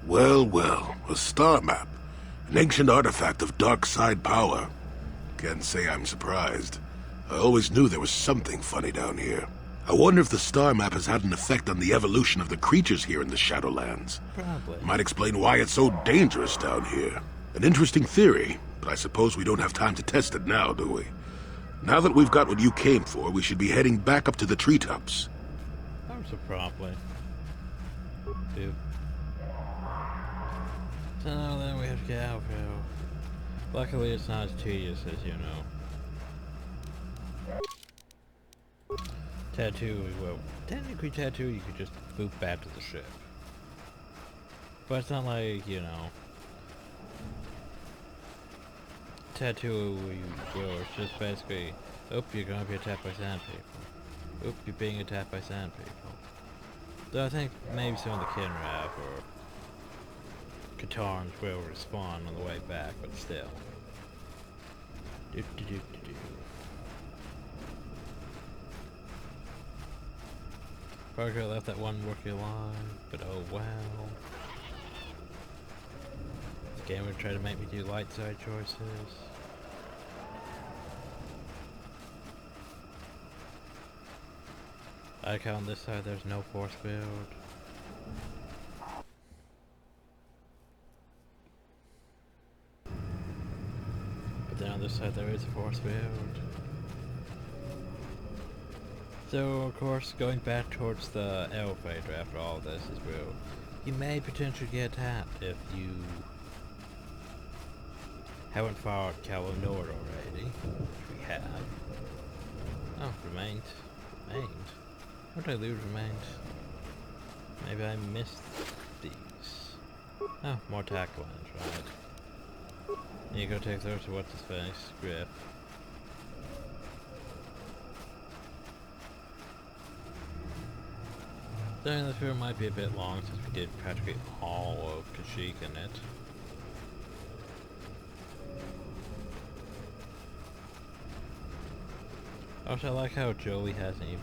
Well, well, a star map. An ancient artifact of dark side power. Can't say I'm surprised. I always knew there was something funny down here. I wonder if the star map has had an effect on the evolution of the creatures here in the Shadowlands. Probably. Might explain why it's so dangerous down here. An interesting theory, but I suppose we don't have time to test it now, do we? Now that we've got what you came for, we should be heading back up to the treetops. So probably. Dude. So now then we have to get out, bro. Luckily it's not as tedious as you know. Tattoo, well, technically tattoo you could just boot back to the ship. But it's not like, you know, tattoo, well, it's just basically, oh, you're gonna be attacked by sand people. Oop, you're being attacked by sand people. So I think maybe some of the Kinrav or Katarns will respawn on the way back, but still. Probably could have left that one rookie alive, but oh well. This game would try to make me do light side choices. I like how on this side there's no force field. But then on this side there is a force field. So of course going back towards the elevator after all of this is real. You may potentially get tapped if you haven't followed Calo Nord already, which we have. Oh, remains. How did I lose remains? Maybe I missed these. Oh, more tackle lines, right. You go take those to what's his face? Grip. Then the film might be a bit long since we did practically all of Kashyyyk in it. Also, I like how Joey hasn't even...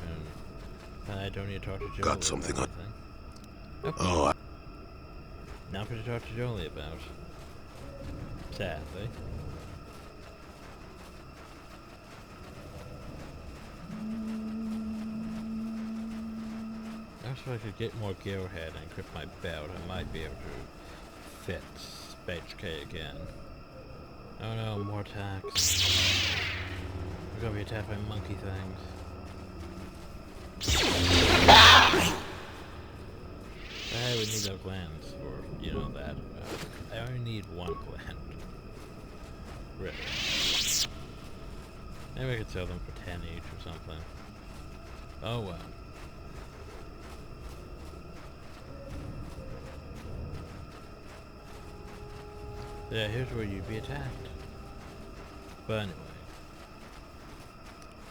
I don't need to talk to Joey. Got something on. Nope. Oh, Nothing to talk to Jolie about. Sadly. If I could get more gear ahead and grip my belt, I might be able to fit HK again. Oh no, more attacks. We're gonna be attacked by monkey things. I would need no glands, or, you know, that. I only need one gland. Really. Maybe I could sell them for 10 each or something. Oh well. Yeah, here's where you'd be attacked. But anyway.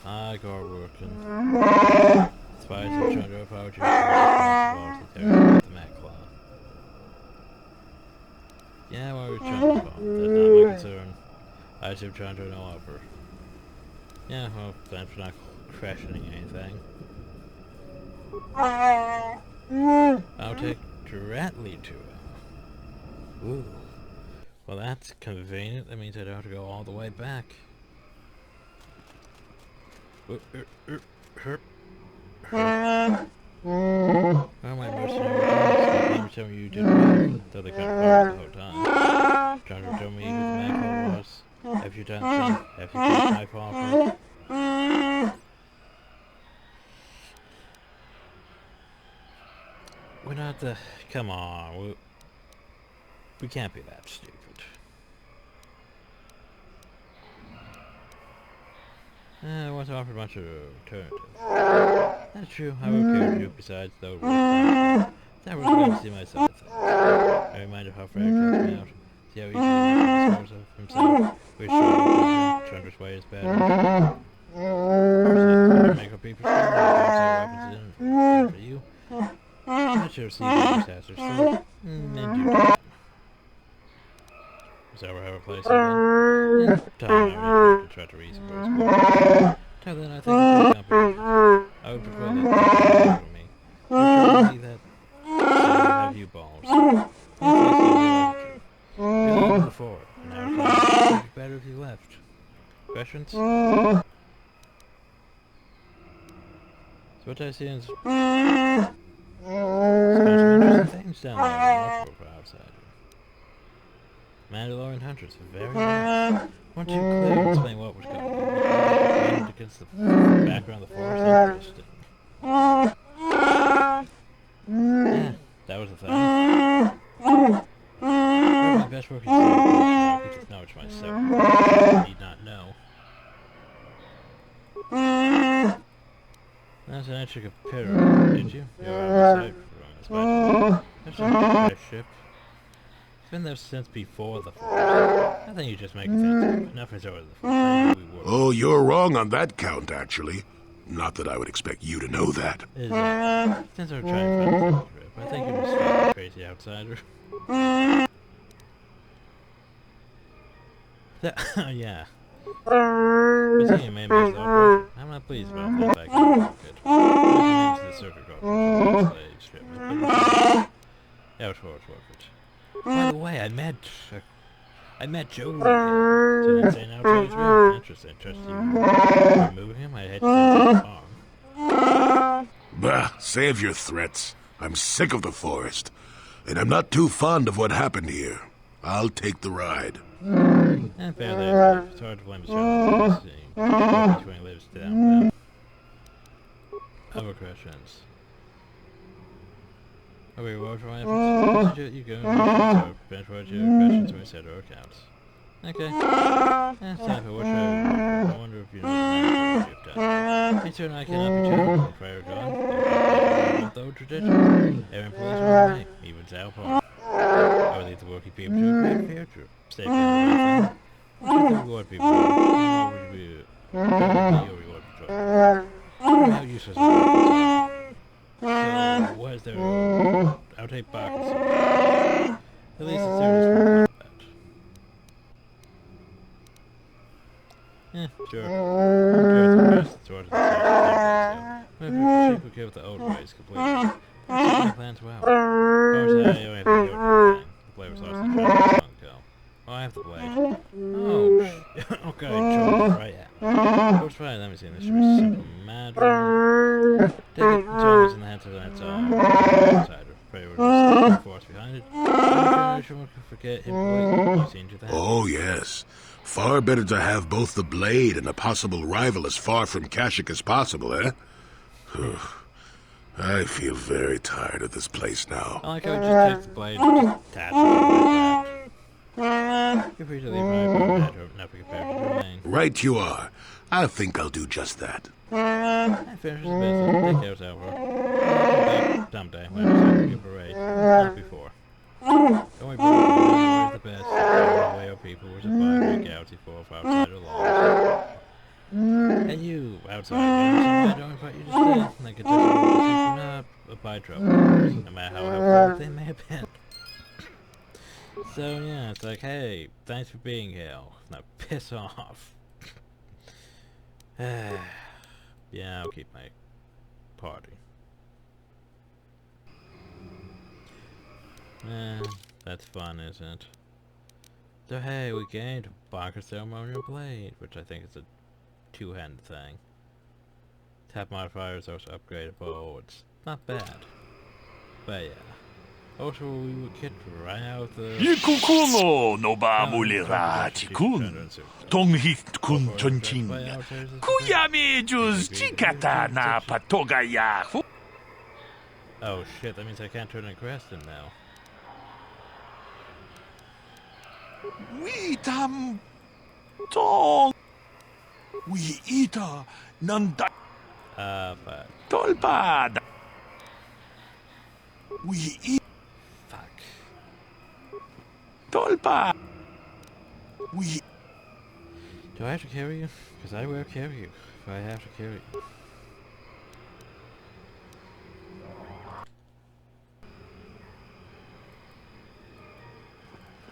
I got working. Spies and trying to approach the Mac Claw. Yeah, well, we're trying to bomb. That's not my concern. I assume trying to no offer. Yeah, well, thanks for not crashing anything. I'll take directly to him. Ooh. Well, that's convenient. That means I don't have to go all the way back. Oh, my mercenary. You tell me you did well, though they couldn't follow the whole time. Trying to tell me who the Mac was. Have you done some? Have you taken my offer? We're not the... Come on. We can't be that stupid. I once offered a bunch of alternatives. That's true. I would care to do besides though. That was going to see myself. I remind of how Fred cuts me out. See how easily he discovers of himself. We're sure trying to persuade his bad. Personally, make a people weapons in for you. I should have seen the disasters through. Is that where I have a place again? Time I to try to reason for his Till then, I think it's a company. I would prefer that you for me. You should be that. So have you balls. You're long before. Now it would be better if you left. Questions? So what I see is some interesting things down there for outside. Mandalorian hunters, very nice. Won't you clearly explain what was going on? Against the background of the forest, interesting. Yeah, that was the thing. My best work is I could acknowledge myself. I need not know. That's an extra computer, did you? You're outside from this magic. Ship. It's been there since before the forest. I think you just make things enough is over the forest. Oh, you're wrong on that count, actually. Not that I would expect you to know that. Since I'm trying to find the trip, I think you're a crazy outsider. Yeah. But seeing you made myself I'm not pleased about that fact that good. The circuit card strip. Yeah, it's worth it. By the way, I met Joe. So you say now Joe's real interesting. Trust you removing him? I had to say wrong. Bah, save your threats. I'm sick of the forest. And I'm not too fond of what happened here. I'll take the ride. And fairly, it's hard to blame the child when he lives down. Other questions. Are we reward for my efforts? You go and bench what your questions when we set our accounts. Okay. It's time for what I wonder if you know what you've done. It's certain I cannot be chosen. Prior gone. Though tradition. Every employees are right. Even Zalpar. I would leave the working people to a great future. Stay for the what would reward people? What would be your reward for choice? How useless is it? So, what Otherwise, they would outtake Bacchus. At least it's serious combat. Yeah, sure. The best sort of maybe we should go with the old ways completely. That's my plan as well. Oh, sorry, you only have to do it. The blade was lost in the long ago. Oh, I have the blade. Oh, shit. Okay, jump right at me. First fire, let me see. This should be simple matter. Take it, it's always in the hands of the outsider. Pray we're just the force behind it. Someone can forget him completely. You see into that. Oh, yes. Far better to have both the blade and a possible rival as far from Kashyyyk as possible, eh? I feel very tired of this place now. I like how we just take the blade and just attach it like that. You're free to leave my apartment now compared to your main. Right you are. I think I'll do just that. I finished the business. Take care, over. Someday, when I give a parade. Not before. Don't worry about it. The best. The way our people were surviving the galaxy 4 of outside the laws. And you, outside, I don't invite you to stay. Like a not abide trouble, no matter how helpful they may have been. So yeah, it's like, hey, thanks for being here. Now piss off. Yeah, I'll keep my party. That's fun, isn't it? So hey, we gained Bonker Ceremonial Blade, which I think is a two-handed thing. Tap modifiers are also upgradable. It's not bad. But yeah. Also, we would get right out the... 이쿠쿠노 노바물리라티군 동hit군 전칭 구야미주스 지카타 나파토가야후. Oh shit, that means I can't turn into Creston now. 위담 동 위이다 난다 but... 돌바다 위이 Fuck. 돌바 위. Do I have to carry you? Because I will carry you if I have to carry you.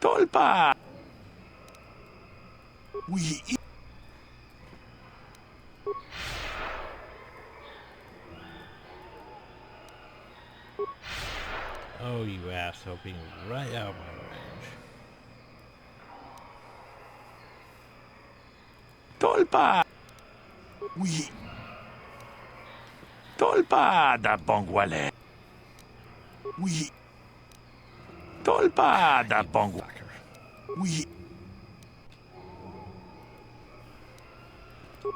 돌바 위. Oh, you asshole, being right out of my range. 돌바 위. 돌바 da bongwale 위. 돌바 da bong 위.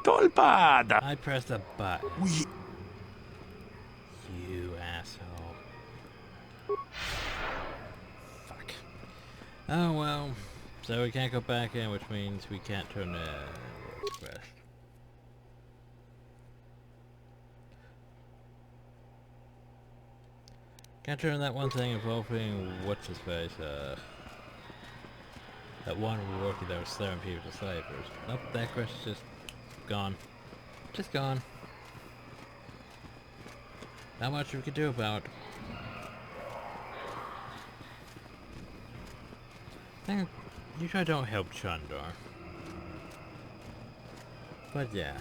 돌바 da. I pressed a button. 위. You asshole. Fuck. Oh well. So we can't go back in, which means we can't turn the quest. Can't turn that one thing involving what's his face, that one rookie that was throwing people to slavers. Nope, that quest is just gone. Just gone. Not much we can do about it. Usually I don't help Chandar. But yeah.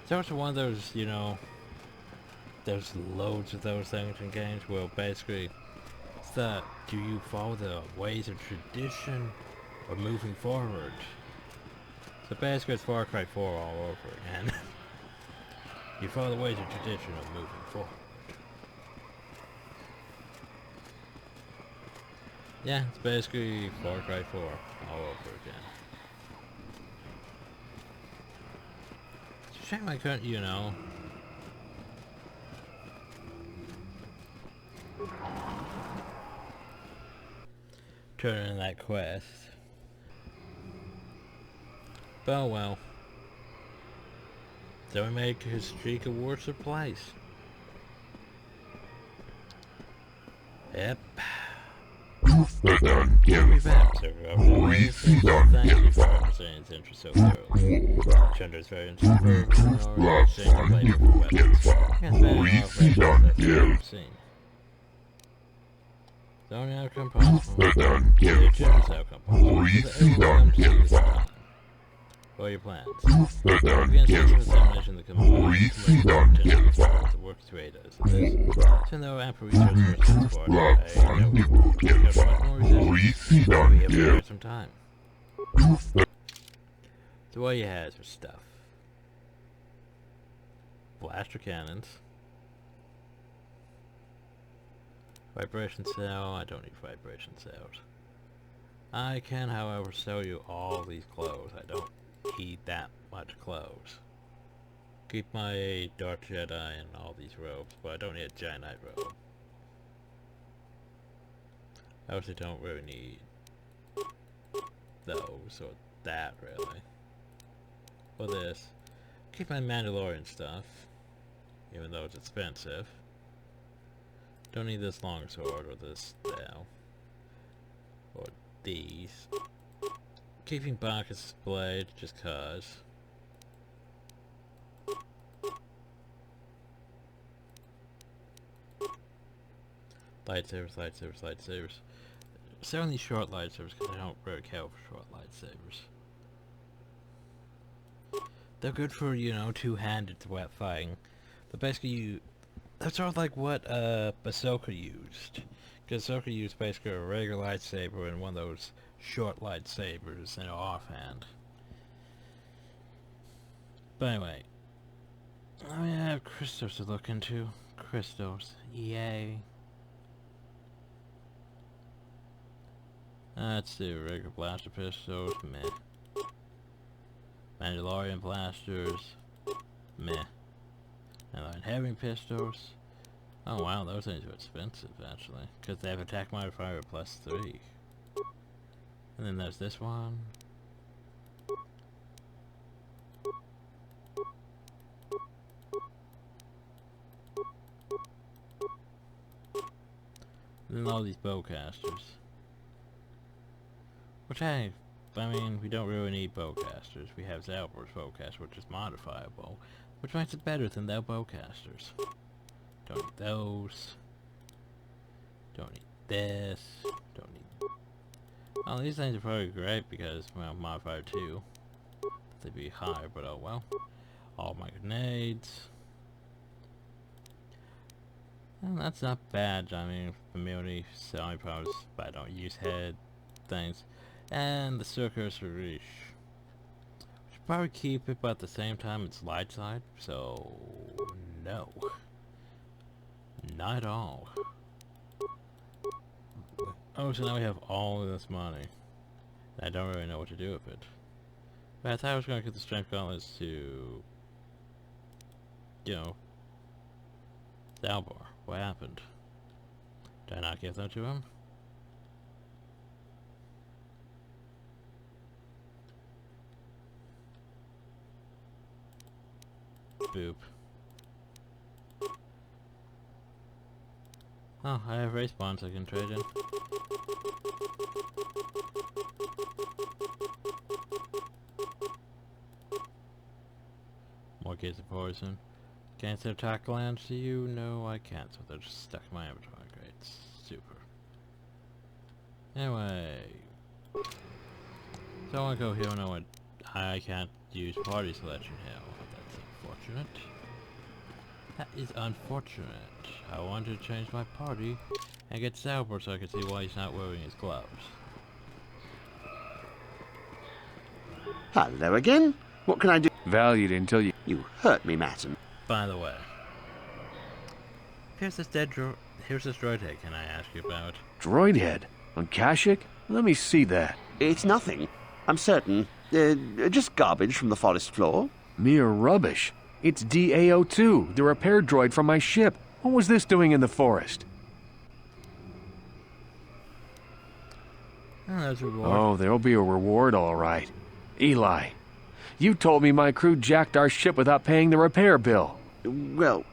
It's also one of those, you know, there's loads of those things in games. Well, basically, it's that, do you follow the ways of tradition or moving forward? So basically it's Far Cry 4 all over again. You follow the ways of tradition of moving forward. Yeah, it's basically Far Cry 4 all over again. It's a shame I couldn't, you know, turn in that quest. But oh well. So we make his streak a worse place. Yep. His interest so thoroughly. Chandra is very interested in exchange of labor for weapons. The only outcome possible. The Chandra's outcome possible. Everyone comes to this time. What are your plans? We're going to send some examination that comes to work through ADAs. Even though ample resources are for it, I know we have much more resistance. We have to spare some time. So what he has for stuff. Blaster cannons. Vibration cell. I don't need vibration cells. I can, however, sell you all these clothes. I don't need that much clothes. Keep my Dark Jedi and all these robes, but I don't need a Giant Knight robe. I also don't really need those, or that really. For this, keep my Mandalorian stuff, even though it's expensive. Don't need this longsword or this now, or these. Keeping Bacchus' blade just cause. Lightsabers, lightsabers, lightsabers. Selling these short lightsabers because I don't really care for short lightsabers. They're good for, you know, two-handed wet fighting. But basically that's sort of like what Ahsoka used. Because Ahsoka used basically a regular lightsaber and one of those short lightsabers, you know, offhand. But anyway, I have crystals to look into. Crystals, yay. Let's do regular blaster pistols, meh. Mandalorian blasters, meh. And heavy pistols. Oh wow, those things are expensive actually, because they have attack modifier +3. And then there's this one. And then all these bowcasters. Which I mean, we don't really need bowcasters. We have Zalbor's bowcaster, which is modifiable, which makes it better than their bowcasters. Don't need those. Don't need this. Don't need... Oh, these things are probably great because, well, modifier 2. They'd be higher, but oh well. All my grenades. And that's not bad. I mean, immunity, selling powers, but I don't use head things. And the circus reach. Should probably keep it, but at the same time it's light side, so no. Not at all. Oh, so now we have all of this money. I don't really know what to do with it. But I thought I was going to get the strength gauntlets to, you know, Zalbar. What happened? Did I not give them to him? Boop. Oh, I have race bonds I can trade in. More gates of poison. Can't send attack lands to you? No, I can't, so they're just stuck in my inventory. Great. Super. Anyway. So I want to go here and what I can't use party selection here. That's unfortunate. That is unfortunate. I wanted to change my party and get Zalbar so I could see why he's not wearing his gloves. Hello again. What can I do? Valued until you... You hurt me, Madam. By the way, here's this droid head can I ask you about? Droid head? On Kashyyyk? Let me see that. It's nothing. I'm certain. Just garbage from the forest floor. Mere rubbish. It's DAO2, the repair droid from my ship. What was this doing in the forest? Oh, there's a reward. Oh, there'll be a reward, all right. Eli, you told me my crew jacked our ship without paying the repair bill. Well,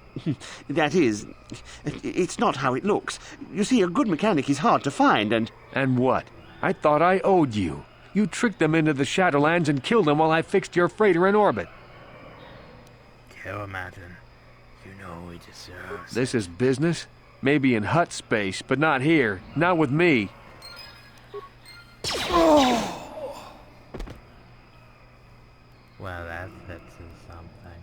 That is, it's not how it looks. You see, a good mechanic is hard to find, and... And what? I thought I owed you. You tricked them into the Shadowlands and killed them while I fixed your freighter in orbit. Kill him, Martin. You know he deserves This is business? Maybe in hut space, but not here. Not with me. Oh! Well, that fixes something.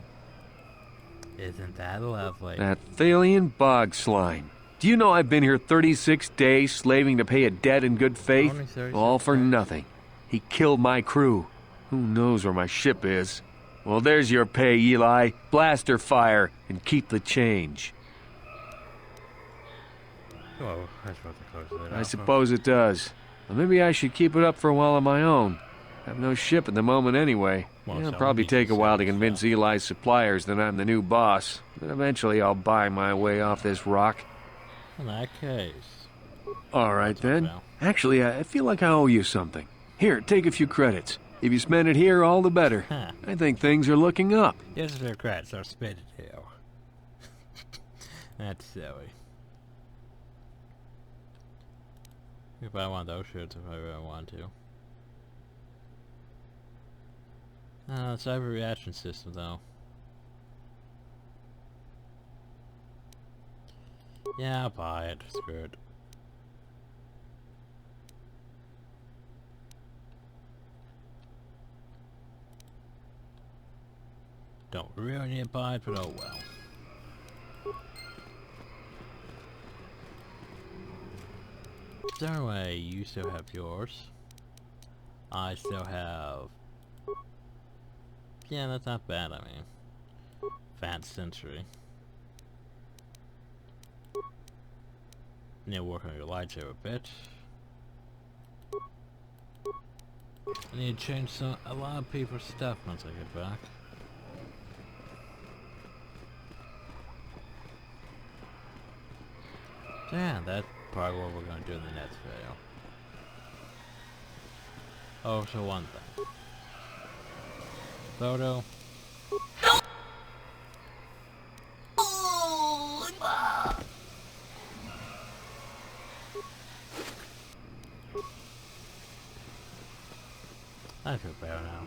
Isn't that lovely? That Thalian bog slime. Do you know I've been here 36 days slaving to pay a debt in good faith? All for nothing. He killed my crew. Who knows where my ship is? Well, there's your pay, Eli. Blaster fire and keep the change. Oh, I suppose it closes it I off. suppose it does. Well, maybe I should keep it up for a while on my own. I have no ship at the moment anyway. Well, It'll so probably we take a should while to sell it, convince Eli's suppliers that I'm the new boss. But eventually I'll buy my way off this rock. In that case... All right, then. Actually, I feel like I owe you something. Here, take a few credits. If you spend it here, all the better. Huh. I think things are looking up. Here's the regrets, so spit it here. That's silly. If I want those shirts, if I really want to. Cyber reaction system, though. Yeah, I'll buy it. Screw it. Don't really need to buy it, but oh well. So anyway, you still have yours. I still have... Yeah, that's not bad, I mean. Advanced Century. Need to work on your lightsaber a bit. I need to change a lot of people's stuff once I get back. So yeah, that's probably what we're going to do in the next video. Oh, so one thing. Photo. I feel better now.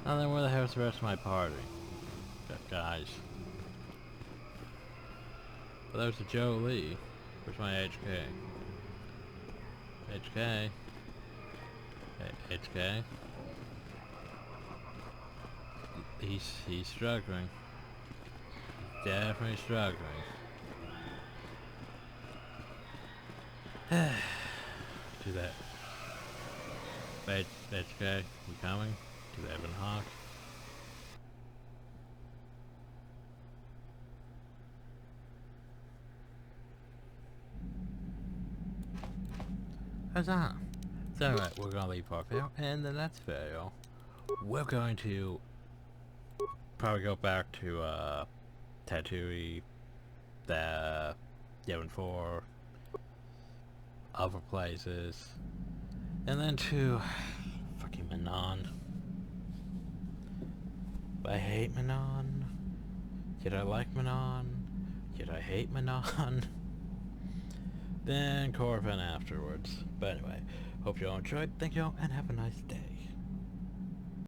Now then, where the hell's the rest of my party? Guys. Well, there's a Joe Lee. Where's my HK? HK? HK? He's struggling. He's definitely struggling. Do that. HK, you coming? Do Evan Hawk. How's that? So anyway, we're gonna leave part video, and the next video, we're going to probably go back to Tatooine, the Yavin 4, other places, and then to fucking Manon. I hate Manon. Did I like Manon? Did I hate Manon? Then Corvin afterwards. But anyway, hope you all enjoyed. Thank you all, and have a nice day.